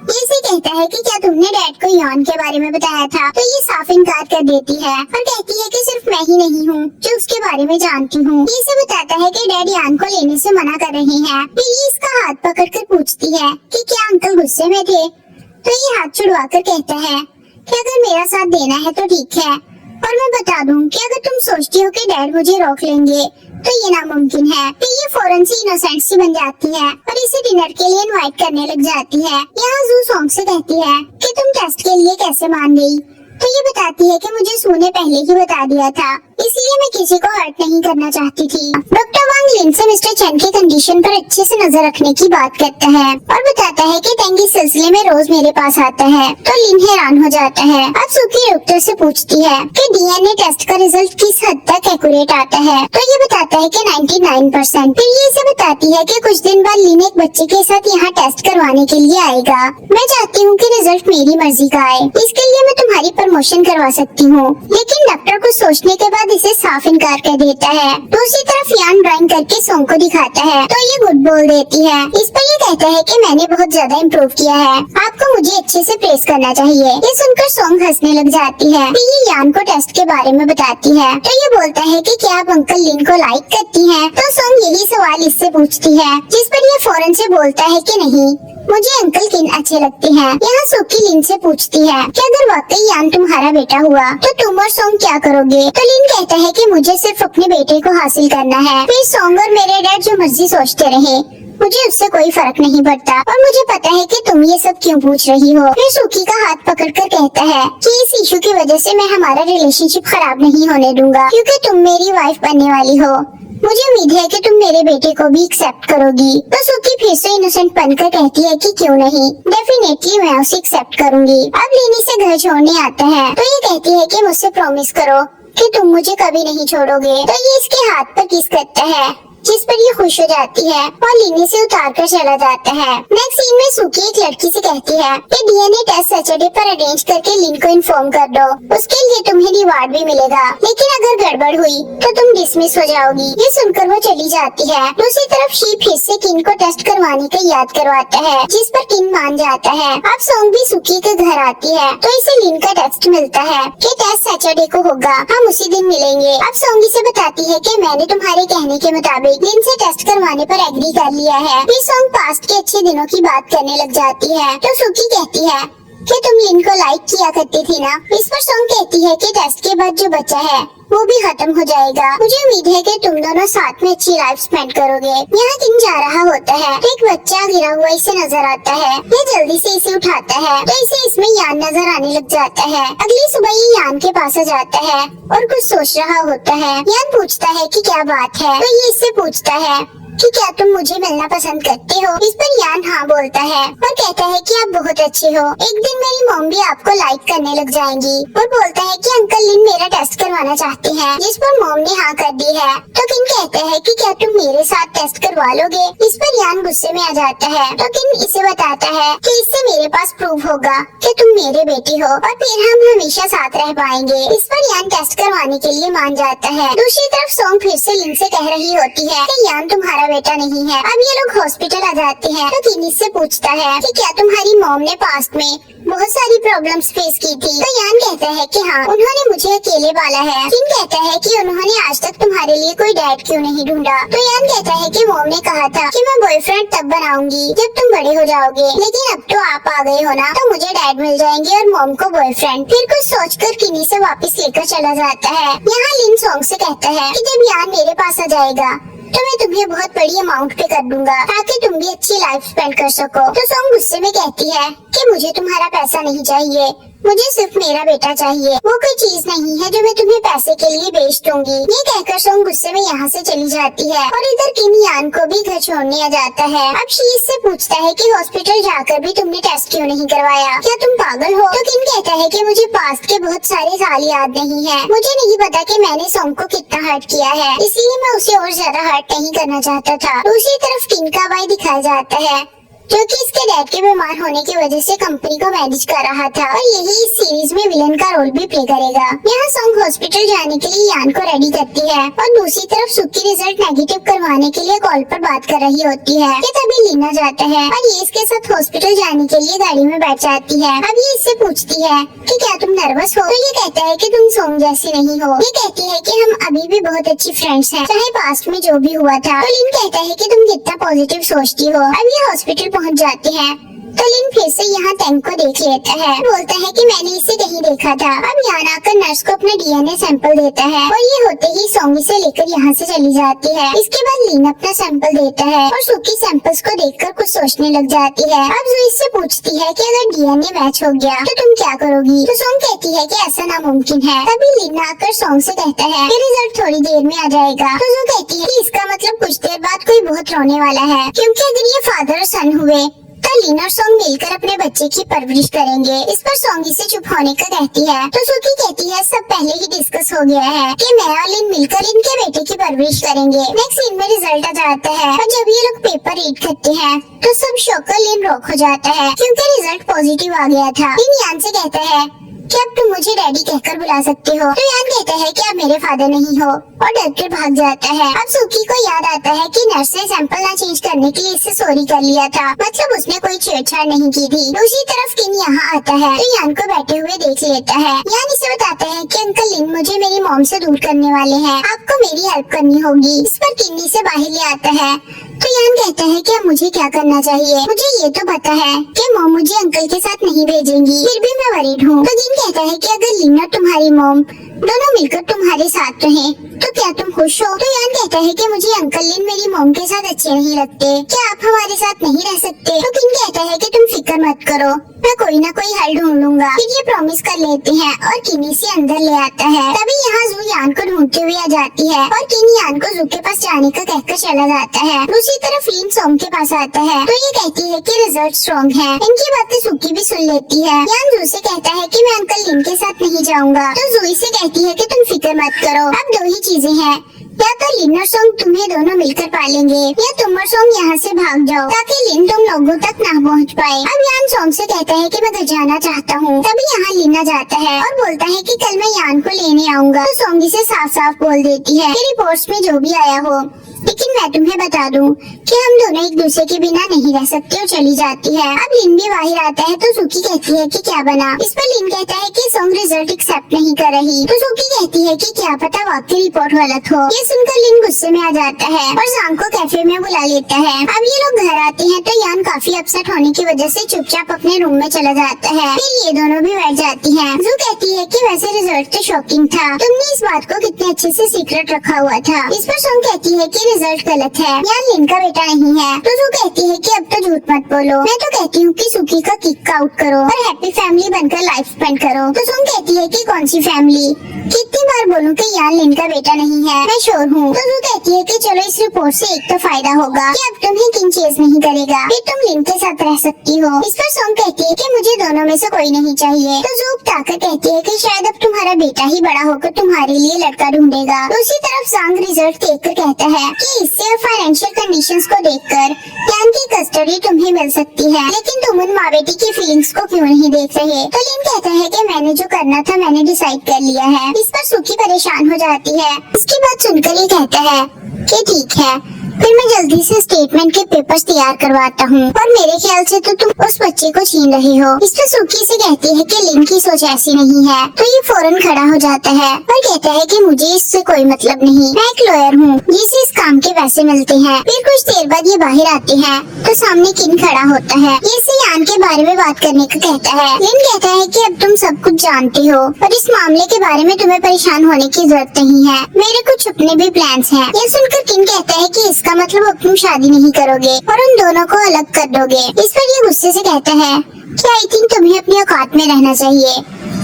ये इसे कहता है कि क्या तुमने डैड को यान के बारे में बताया था। तो ये साफ इनकार कर देती है और कहती है कि सिर्फ मैं ही नहीं हूँ जो उसके बारे में जानती हूँ। ये इसे बताता है कि डैड यान को लेने से मना कर रहे हैं। फिर ये इसका हाथ पकड़कर पूछती है कि क्या अंकल गुस्से में थे। तो ये हाथ छुड़वा कर कहता है कि अगर मेरा साथ देना है तो ठीक है, और मैं बता दूं कि अगर तुम सोचती हो कि डैड मुझे रोक लेंगे तो ये नामुमकिन है। फिर ये फौरन से इनोसेंट सी बन जाती है और इसे डिनर के लिए इनवाइट करने लग जाती है। यहाँ जू सॉन्ग से कहती है कि तुम टेस्ट के लिए कैसे मान गई। तो ये बताती है कि मुझे सू ने पहले ही बता दिया था, इसलिए मैं किसी को हर्ट नहीं करना चाहती थी। डॉक्टर वांग लिन से मिस्टर चैन की कंडीशन पर अच्छे से नजर रखने की बात करता है और बताता है कि तेंग इस सिलसिले में रोज मेरे पास आता है। तो लिन हैरान हो जाता है। अब सुकी डॉक्टर से पूछती है कि डीएनए टेस्ट का रिजल्ट किस हद तक एक्यूरेट आता है। तो ये बताता है कि 99%। फिर ये इसे बताती है कि कुछ दिन बाद लिन एक बच्चे के साथ यहाँ टेस्ट करवाने के लिए आएगा। मैं चाहती हूँ कि रिजल्ट मेरी मर्जी का आए, इसके लिए मैं तुम्हारी प्रमोशन करवा सकती हूँ। लेकिन डॉक्टर कुछ सोचने के बाद इसे साफ इनकार कर देता है। दूसरी तरफ यान ड्राइंग करके सॉन्ग को दिखाता है तो ये गुड बोल देती है। इस पर ये कहता है कि मैंने बहुत ज्यादा इम्प्रूव किया है, आपको मुझे अच्छे से प्रेस करना चाहिए। ये सुनकर सॉन्ग हंसने लग जाती है। फिर ये यान को टेस्ट के बारे में बताती है तो ये बोलता है कि क्या आप अंकल लिन को लाइक करती हैं? तो सॉन्ग यही सवाल इससे पूछती है, जिस पर ये फौरन से बोलता है कि नहीं, मुझे अंकल किन अच्छे लगते हैं। यहाँ सुकी लिन से पूछती है कि अगर वाकई यान तुम्हारा बेटा हुआ तो तुम और सॉन्ग क्या करोगे। तो लिन कहता है कि मुझे सिर्फ अपने बेटे को हासिल करना है, फिर सॉन्ग और मेरे डैड जो मर्जी सोचते रहे, मुझे उससे कोई फर्क नहीं पड़ता और मुझे पता है कि तुम ये सब क्यों पूछ रही हो। फिर सुकी का हाथ पकड़कर कहता है कि इस इशू की वजह से मैं हमारा रिलेशनशिप खराब नहीं होने दूंगा, क्योंकि तुम मेरी वाइफ बनने वाली हो। मुझे उम्मीद है कि तुम मेरे बेटे को भी एक्सेप्ट करोगी। तो सुकी फिर से इनोसेंट बनकर कहती है कि क्यों नहीं, डेफिनेटली मैं उसे एक्सेप्ट करूंगी। अब लिन से घर छोड़ने आता है तो ये कहती है कि मुझसे प्रॉमिस करो कि तुम मुझे कभी नहीं छोड़ोगे। तो ये इसके हाथ पर किस करता है जिस पर ये खुश हो जाती है और लिन इसे उतार कर चला जाता है। नेक्स्ट सीन में सुकी एक लड़की से कहती है कि डीएनए टेस्ट सैटरडे पर अरेंज करके लिन को इन्फॉर्म कर दो, उसके लिए तुम्हें रिवार्ड भी मिलेगा, लेकिन अगर गड़बड़ हुई तो तुम डिसमिस हो जाओगी। ये सुनकर वो चली जाती है। दूसरी तरफ शी फिर से किन को टेस्ट करवाने का याद करवाता है, जिस पर किन मान जाता है। अब सॉन्ग भी सुकी के घर आती है तो इसे लिन का टेक्स्ट मिलता है कि टेस्ट सैटरडे को होगा, हम उसी दिन मिलेंगे। अब सॉन्ग इसे बताती है कि मैंने तुम्हारे कहने के मुताबिक लिन से टेस्ट करवाने पर एग्री कर लिया है। फिर सॉन्ग पास्ट के अच्छे दिनों की बात करने लग जाती है तो सुकी कहती है कि तुम लिन को लाइक किया करती थी ना। इस पर सॉन्ग कहती है कि टेस्ट के बाद जो बचा है वो भी खत्म हो जाएगा। मुझे उम्मीद है कि तुम दोनों साथ में अच्छी लाइफ स्पेंड करोगे। यहाँ किन जा रहा होता है तो एक बच्चा गिरा हुआ इसे नजर आता है। ये जल्दी से इसे उठाता है तो इसे इसमें यान नजर आने लग जाता है। अगली सुबह ये यान के पास आ जाता है और कुछ सोच रहा होता है। यान पूछता है कि क्या बात है, तो ये इससे पूछता है कि क्या तुम मुझे मिलना पसंद करते हो। इस पर यान हाँ बोलता है और कहता है कि आप बहुत अच्छे हो, एक दिन मेरी मॉम भी आपको लाइक करने लग जाएंगी। और बोलता है कि अंकल लिन मेरा टेस्ट करवाना चाहते हैं, जिस पर मॉम ने हाँ कर दी है। तो किन कहता है कि क्या तुम मेरे साथ टेस्ट करवा लोगे। इस पर यान गुस्से में आ जाता है तो किन इसे बताता है कि इससे मेरे पास प्रूफ होगा कि तुम मेरे बेटी हो और फिर हम हमेशा साथ रह पाएंगे। इस पर यान टेस्ट करवाने के लिए मान जाता है। दूसरी तरफ सॉन्ग फिर से लिन से कह रही होती है कि यान तुम्हारा बेटा नहीं है। अब ये लोग हॉस्पिटल आ जाते हैं तो किन इससे पूछता है कि क्या तुम्हारी मॉम ने पास्ट में बहुत सारी प्रॉब्लम्स फेस की थी। तो यान कहता है कि हाँ, उन्होंने मुझे अकेले पाला है। किन कहता है कि उन्होंने आज तक तुम्हारे लिए कोई डैड क्यों नहीं ढूंढा। तो यान कहता है कि मॉम ने कहा था कि मैं बॉयफ्रेंड तब बनाऊंगी जब तुम बड़े हो जाओगे, लेकिन अब तो आप आ गए हो ना, तो मुझे डैड मिल जाएंगे और मॉम को बॉयफ्रेंड। फिर कुछ सोचकर किन्नी से वापस लेकर चला जाता है। यहाँ लिन सॉन्ग से कहता है कि जब यान मेरे पास आ जाएगा तो मैं तुम्हें बहुत बड़ी अमाउंट पे कर दूंगा ताकि तुम भी अच्छी लाइफ स्पेंड कर सको। तो सॉन्ग गुस्से में कहती है कि मुझे तुम्हारा पैसा नहीं चाहिए, मुझे सिर्फ मेरा बेटा चाहिए, वो कोई चीज नहीं है जो मैं तुम्हें पैसे के लिए बेच दूंगी। ये कहकर सॉन्ग गुस्से में यहाँ से चली जाती है और इधर किन यान को भी घर छोड़ने आ जाता है। अब शीश से पूछता है कि हॉस्पिटल जाकर भी तुमने टेस्ट क्यों नहीं करवाया, क्या तुम पागल हो। तो किन कहता है कि मुझे पास्ट के बहुत सारे साल याद नहीं है, मुझे नहीं पता कि मैंने सॉन्ग को कितना हर्ट किया है, इसलिए मैं उसे और ज्यादा हर्ट नहीं करना चाहता था। दूसरी तरफ किन का भाई दिखाया जाता है जो कि इसके डैड के बीमार होने की वजह से कंपनी को मैनेज कर रहा था और यही इस सीरीज में विलन का रोल भी प्ले करेगा। यहाँ सॉन्ग हॉस्पिटल जाने के लिए यान को रेडी करती है और दूसरी तरफ सुकी रिजल्ट नेगेटिव करवाने के लिए कॉल पर बात कर रही होती है कि तभी लीना जाता है और ये इसके साथ हॉस्पिटल जाने के लिए गाड़ी में बैठ जाती है। अब ये इससे पूछती है कि क्या तुम नर्वस हो। तो ये कहता है कि तुम सॉन्ग जैसी नहीं हो। ये कहती है कि हम अभी भी बहुत अच्छी फ्रेंड्स हैं, चाहे पास्ट में जो भी हुआ था। तो लिन कहता है कि तुम कितना पॉजिटिव सोचती हो। अब ये हॉस्पिटल पहुंच जाती है तो लिन फिर से यहाँ टैंक को देख लेता है, बोलता है कि मैंने इसे कहीं देखा था। अब यहाँ आकर नर्स को अपना डीएनए सैंपल देता है और ये होते ही सॉन्ग से लेकर यहाँ से चली जाती है। इसके बाद लिन अपना सैंपल देता है और सुकी सैंपल्स को देखकर कुछ सोचने लग जाती है। अब जो इससे पूछती है कि अगर डीएनए मैच हो गया तो तुम क्या करोगी। तो सॉन्ग कहती है कि ऐसा नामुमकिन है। तभी लिन आकर सॉन्ग से कहता है कि रिजल्ट थोड़ी देर में आ जाएगा। तो जो कहती है कि इसका मतलब कुछ देर बाद कोई बहुत रोने वाला है, क्योंकि अगर ये फादर और सन हुए तो लिन और सॉन्ग मिलकर अपने बच्चे की परवरिश करेंगे। इस पर सॉन्ग इसे चुप होने का कहती है तो सुकी कहती है सब पहले ही डिस्कस हो गया है कि मैं और लिन मिलकर लिन के बेटे की परवरिश करेंगे। नेक्स्ट सीन में रिजल्ट आ जाता है और जब ये लोग पेपर रीड करते हैं तो सब शॉकर लिन रॉक हो जाता है क्योंकि रिजल्ट पॉजिटिव आ गया था। लिन यान से कहता है कि अब तुम मुझे डैडी कहकर बुला सकते हो। तो यान कहता है कि आप मेरे फादर नहीं हो और डरकर भाग जाता है। अब सुकी को याद आता है कि नर्स ने सैंपल ना चेंज करने के लिए इससे सॉरी कर लिया था, मतलब उसने कोई छेड़छाड़ नहीं की थी। दूसरी तरफ किन यहाँ आता है तो यान को बैठे हुए देख लेता है। यान इसे बताता है कि अंकल लिन मुझे मेरी मॉम से दूर करने वाले हैं, आपको मेरी हेल्प करनी होगी। इस पर किन्नी से बाहर ले आता है तो यान कहता है कि अब मुझे क्या करना चाहिए। मुझे ये तो पता है कि मॉम मुझे अंकल के साथ नहीं भेजेंगी, फिर भी मैं वरीड हूँ। तो किन कहता है कि अगर लिन और तुम्हारी मॉम दोनों मिलकर तुम्हारे साथ रहें तो क्या तुम खुश हो। तो यान कहता है कि मुझे अंकल लिन मेरी मॉम के साथ अच्छे नहीं लगते, क्या आप हमारे साथ नहीं रह सकते। तो किन कहता है कि तुम फिक्र मत करो, मैं कोई ना कोई हल ढूंढ लूंगा। फिर ये प्रॉमिस कर लेते हैं और किन्नी से अंदर ले आता है। तभी यहाँ जू यान को ढूंढते हुए आ जाती है और किन्नी यान को जू के पास जाने का कहकर चला जाता है। दूसरी तरफ लिन सॉन्ग के पास आता है तो ये कहती है कि रिजल्ट स्ट्रॉन्ग है। इनकी बातें सुकी भी सुन लेती है। यान जू से कहता है कि मैं अंकल लिन के साथ नहीं जाऊंगा। तो जू से कहती है कि तुम फिक्र मत करो, अब दो ही चीजें हैं या तो लिन और सोंग तुम्हें दोनों मिलकर पालेंगे या तुम और सोंग यहाँ से भाग जाओ ताकि लिन तुम लोगों तक ना पहुँच पाए। अब यान सोंग से कहता है कि मैं घर जाना चाहता हूँ। तभी यहाँ लिन आ जाता है और बोलता है कि कल मैं यान को लेने आऊंगा। तो सोंग इसे साफ साफ बोल देती है कि रिपोर्ट्स में जो भी आया हो, लेकिन मैं तुम्हें बता दूं कि हम दोनों एक दूसरे के बिना नहीं रह सकते और चली जाती है। अब लिन भी बाहर आता है तो सुकी कहती है कि क्या बना। इस पर लिन कहता है कि सोंग रिजल्ट एक्सेप्ट नहीं कर रही। तो सुकी कहती है कि क्या पता वाकई रिपोर्ट गलत हो। ये सुनकर लिन गुस्से में आ जाता है और सांग को कैफे में बुला लेता है। अब ये लोग घर आते हैं तो यान काफी अपसेट होने की वजह से चुपचाप अपने रूम में चला जाता है। फिर ये दोनों भी बैठ जाती है। जू कहती है कि वैसे रिजल्ट तो शॉकिंग था, तुमने इस बात को कितने अच्छे से सीक्रेट रखा हुआ था। इस पर सोंग कहती है कि रिजल्ट गलत है, यान लिन का बेटा नहीं है। तो जू कहती है कि अब तो झूठ मत बोलो, मैं तो कहती हूँ कि सुकी का किक आउट करो और हैप्पी फैमिली बनकर लाइफ स्पेंड करो। तो सोंग कहती है कि कौन सी फैमिली, कितनी बार बोलूं कि यान लिन का बेटा नहीं है, मैं श्योर हूँ। तो जू कहती है कि चलो इस रिपोर्ट से एक तो फायदा होगा कि अब तुम्हें किंग चेज नहीं करेगा, फिर तुम लिन के साथ रह सकती हो। इस पर सोंग कहती है कि मुझे दोनों में से कोई नहीं चाहिए। तो जू ताकर कहती है कि शायद अब तुम्हारा बेटा ही बड़ा होकर तुम्हारे लिए लड़का ढूंढेगा। दूसरी तरफ सांग रिजल्ट देखकर कहता है कि इससे फाइनेंशियल कंडीशंस को देखकर यान की कस्टडी तुम्हें मिल सकती है, लेकिन तुम उन माँ बेटी की फीलिंग्स को क्यों नहीं देख रहे। तो लिन कहता है कि मैंने जो करना था मैंने डिसाइड कर लिया है। इस पर सुकी परेशान हो जाती है। इसकी बात सुनकर ये कहता है कि ठीक है, फिर मैं जल्दी से स्टेटमेंट के पेपर्स तैयार करवाता हूँ और मेरे ख्याल से तो तुम उस बच्चे को छीन रहे हो। इस पर सुकी से कहती है कि लिन की सोच ऐसी नहीं है। तो ये फौरन खड़ा हो जाता है और कहता है कि मुझे इससे कोई मतलब नहीं, मैं एक लॉयर हूँ जिसे इस काम के पैसे मिलते हैं। फिर कुछ देर बाद ये बाहर आते हैं तो सामने किन खड़ा होता है। ये इसे यान के बारे में बात करने को कहता है। लिन कहता है कि अब तुम सब कुछ जानते हो और इस मामले के बारे में तुम्हें परेशान होने की जरूरत नहीं है, मेरे कुछ अपने भी प्लान्स हैं। ये सुनकर किन कहता है कि इसका मतलब अब तुम शादी नहीं करोगे और उन दोनों को अलग कर दोगे। इस पर ये गुस्से से कहता है कि आई थिंक तुम्हें अपनी औकात में रहना चाहिए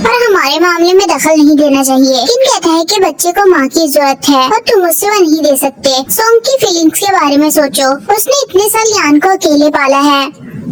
और हमारे मामले में दखल नहीं देना चाहिए। किन कहता है कि बच्चे को माँ की जरूरत है और तुम उससे वो नहीं दे सकते। सोंग की फीलिंग्स के बारे में सोचो, उसने इतने साल यान को अकेले पाला है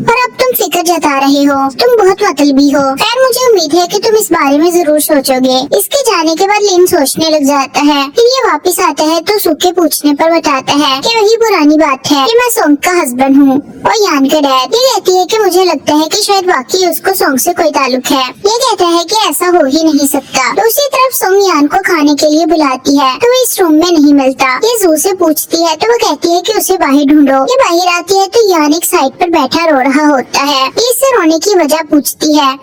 और अब तुम फिक्र जता रहे हो, तुम बहुत मतलबी हो। खैर मुझे उम्मीद है कि तुम इस बारे में जरूर सोचोगे। इसके जाने के बाद लिन सोचने लग जाता है। फिर ये वापस आता है तो सुके पूछने पर बताता है कि वही पुरानी बात है कि मैं सोंग का हस्बैंड हूँ और यान का डैड। ये कहती है कि मुझे लगता है कि शायद वाकई उसको सोंग से कोई ताल्लुक है। ये कहता है कि ऐसा हो ही नहीं सकता। दूसरी तरफ सोंग यान को खाने के लिए बुलाती है तो वो इस रूम में नहीं मिलता। ये जू से पूछती है तो वो कहती है कि उसे बाहर ढूंढो। ये बाहर आती है तो यान एक साइड पर बैठा रो रहा होता है। ये इससे रोने की वजह पूछती है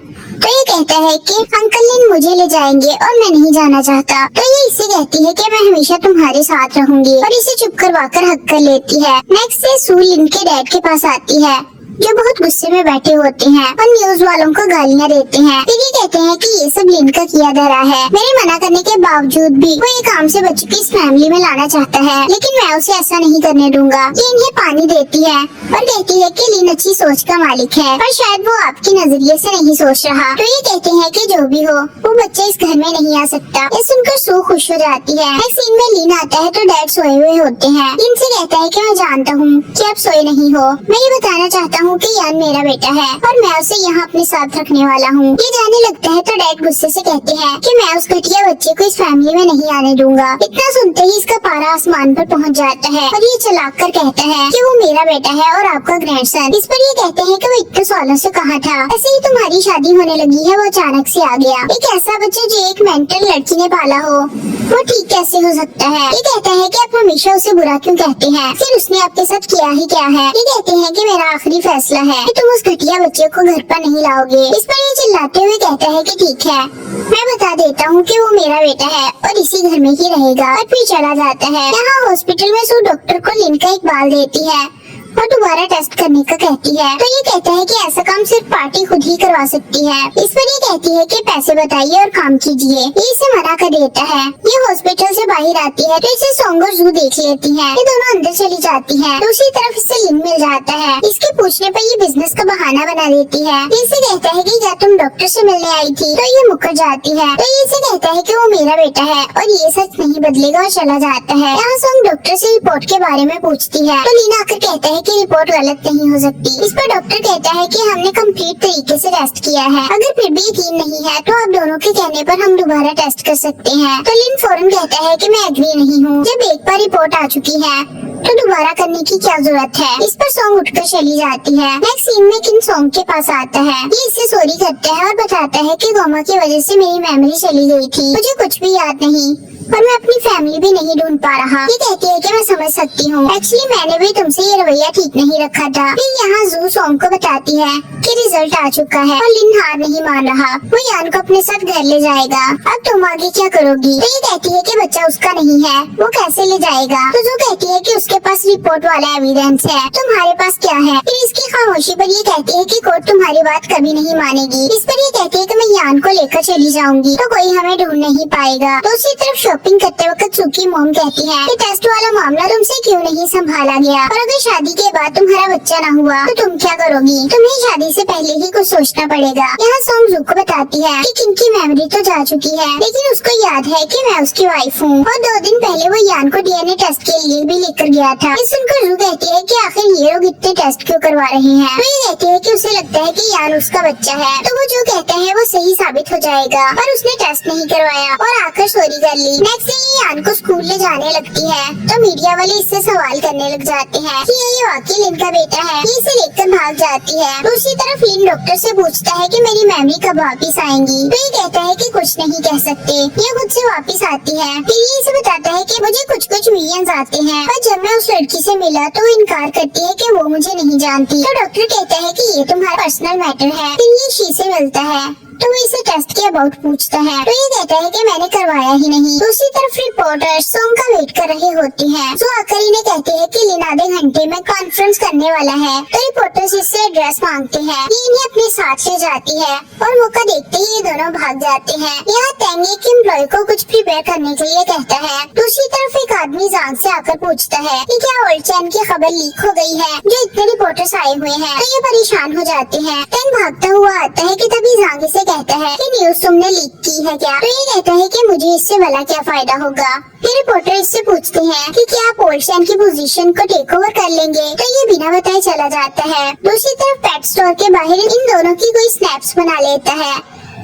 तो ये कहता है कि अंकल लिन मुझे ले जाएंगे और मैं नहीं जाना चाहता। तो ये इससे कहती है कि मैं हमेशा तुम्हारे साथ रहूंगी और इसे चुप करवाकर हक कर लेती है। नेक्स्ट से सू लिन के डैड के पास आती है जो बहुत गुस्से में बैठे होते हैं और न्यूज वालों को गालियाँ देते हैं। फिर ये कहते हैं कि ये सब लिन का किया धरा है। मेरे मना करने के बावजूद भी वो ये काम से बच्चों की इस फैमिली में लाना चाहता है, लेकिन मैं उसे ऐसा नहीं करने दूंगा। ये इन्हें पानी देती है और कहती है कि लिन अच्छी सोच का मालिक है पर शायद वो आपके नजरिए से नहीं सोच रहा। तो ये कहते हैं कि जो भी हो वो बच्चा इस घर में नहीं आ सकता। ये सुनकर सू खुश हो जाती है। एक सीन में लिन आता है तो डैड सोए हुए होते हैं। इनसे कहता है कि मैं जानता हूँ कि आप सोए नहीं हो, मैं ये बताना चाहता हूँ कि यान मेरा बेटा है और मैं उसे यहाँ अपने साथ रखने वाला हूँ। ये जाने लगता है तो डैड गुस्से से कहते हैं कि मैं उस घटिया बच्चे को इस फैमिली में नहीं आने दूंगा। इतना सुनते ही इसका पारा आसमान पर पहुँच जाता है और ये चलाक कर कहता है कि वो मेरा बेटा है और आपका ग्रैंडसन। इस पर ये कहते हैं कि वो इतने सालों से कहा था, ऐसे ही तुम्हारी शादी होने लगी है, वो अचानक से आ गया। एक ऐसा बच्चा जो एक मेंटल लड़की ने पाला हो वो ठीक कैसे हो सकता है। ये कहता है कि आप हमेशा उसे बुरा क्यों कहते हैं, फिर उसने आपके साथ किया ही क्या है। ये कहते हैं कि मेरा आखिरी फैसला है कि तुम उस घटिया बच्चे को घर पर नहीं लाओगे। इस पर ये चिल्लाते हुए कहता है कि ठीक है, मैं बता देता हूँ कि वो मेरा बेटा है और इसी घर में ही रहेगा और फिर चला जाता है। यहाँ हॉस्पिटल में सू डॉक्टर को लिन का एक बाल देती है और दोबारा टेस्ट करने का कहती है। तो ये कहता है कि ऐसा काम सिर्फ पार्टी खुद ही करवा सकती है। इस पर ये कहती है कि पैसे बताइए और काम कीजिए। ये इसे मना कर देता है। ये हॉस्पिटल से बाहर आती है तो इसे सोंग और जू देख लेती है। ये दोनों अंदर चली जाती है। दूसरी तरफ इससे लिन मिल जाता है। इसके पूछने पर ये बिजनेस का बहाना बना देती है। इसे कहता है कि क्या तुम डॉक्टर से मिलने आई थी, तो ये मुकर जाती है। तो ये इसे कहता है कि वो मेरा बेटा है और ये सच नहीं बदलेगा और चला जाता है। यहाँ सोंग डॉक्टर से रिपोर्ट के बारे में पूछती है तो लिन आकर कहता है है कि रिपोर्ट गलत नहीं हो सकती। इस पर डॉक्टर कहता है कि हमने कंप्लीट तरीके से टेस्ट किया है, अगर फिर भी यकीन नहीं है तो आप दोनों के कहने पर हम दोबारा टेस्ट कर सकते हैं। तो लिन फौरन कहता है कि मैं एग्री नहीं हूँ, जब एक बार रिपोर्ट आ चुकी है तो दोबारा करने की क्या जरूरत है। इस पर सॉन्ग उठकर चली जाती है। नेक्स्ट सीन में किन सॉन्ग के पास आता है, ये इससे सॉरी करता है और बताता है कि कोमा की वजह से मेरी मेमोरी चली गई थी, मुझे कुछ भी याद नहीं और मैं अपनी फैमिली भी नहीं ढूंढ पा रहा। ये कहती है कि मैं समझ सकती हूँ, एक्चुअली मैंने भी तुमसे ये रवैया ठीक नहीं रखा था। फिर यहाँ जू सॉन्ग को बताती है कि रिजल्ट आ चुका है और लिन हार नहीं मान रहा, वो यान को अपने साथ घर ले जाएगा। अब तुम आगे क्या करोगी? तो ये कहती है कि बच्चा उसका नहीं है, वो कैसे ले जाएगा? तो जू कहती है कि उसके पास रिपोर्ट वाला एविडेंस है, तुम्हारे पास क्या है? फिर इसकी खामोशी पर ये कहती है कि कोर्ट तुम्हारी बात कभी नहीं मानेगी। इस पर ये कहती है कि मैं यान को लेकर चली जाऊंगी तो कोई हमें ढूंढ नहीं पाएगा। दूसरी तरफ शॉपिंग करते वक्त सुकी मॉम कहती है कि टेस्ट वाला मामला तुमसे क्यों नहीं संभाला गया, और अगर शादी के बाद तुम्हारा बच्चा न हुआ तो तुम क्या करोगी? तुम्हें शादी से पहले ही कुछ सोचना पड़ेगा। यहाँ सॉन्ग जू को बताती है कि किन की मेमोरी तो जा चुकी है, लेकिन उसको याद है कि मैं उसकी वाइफ हूँ और 2 दिन पहले वो यान को डीएनए टेस्ट के लिए भी लेकर गया था। ये सुनकर जू कहती है कि आखिर ये लोग इतने टेस्ट क्यों करवा रहे हैं। तो ये कहती है कि उसे लगता है कि यान उसका बच्चा है, तो वो जो कहता है वो सही साबित हो जाएगा, पर उसने टेस्ट नहीं करवाया और आकर चोरी कर ली। नेक्स्ट यान को स्कूल ले जाने लगती है तो मीडिया वाले इससे सवाल करने लग जाते हैं कि ये वाकई लिन का बेटा है। ये इसे लेकर भाग जाती है। दूसरी तरफ लिन डॉक्टर से पूछता है कि मेरी मेमोरी कब वापस आएंगी, तो ये कहता है कि कुछ नहीं कह सकते, ये खुद से वापस आती है। फिर ये इसे बताता है कि मुझे कुछ विजन्स आते हैं, पर जब मैं उस लड़की से मिला तो वो इनकार करती है कि वो मुझे नहीं जानती। तो डॉक्टर कहता है कि ये तुम्हारा पर्सनल मैटर है। फिर ये शी से मिलता है तो वो इसे टेस्ट के अबाउट पूछता है, तो ये कहता है कि मैंने करवाया ही नहीं। दूसरी तरफ रिपोर्टर सॉन्ग का वेट कर रहे होते हैं, जो आकर इन्हें कहते हैं कि लिन आधे घंटे में कॉन्फ्रेंस करने वाला है। तो रिपोर्टर्स इससे एड्रेस मांगते हैं, ये इन्हें अपने साथ ले जाती है और मौका देखते ही ये दोनों भाग जाते हैं। यहाँ तेंग एक एम्प्लॉय को कुछ प्रिपेयर करने के लिए कहता है। दूसरी तरफ एक आदमी जांग से आकर पूछता है कि क्या ओल्ड चैन की खबर लीक हो गई है, जो इतने रिपोर्टर्स आए हुए हैं। तो ये परेशान हो जाते हैं। तेंग भागता हुआ आता है कि तभी जांग से कहता है कि न्यूज तुमने लीक की है क्या? तो ये कहता है कि मुझे इससे भला क्या फायदा होगा। फिर रिपोर्टर इससे पूछते हैं कि क्या आप ओल्ड चैन की पोजीशन को टेक ओवर कर लेंगे, तो ये बिना बताए चला जाता है। दूसरी तरफ पेट स्टोर के बाहर इन दोनों की कोई स्नैप्स बना लेता है।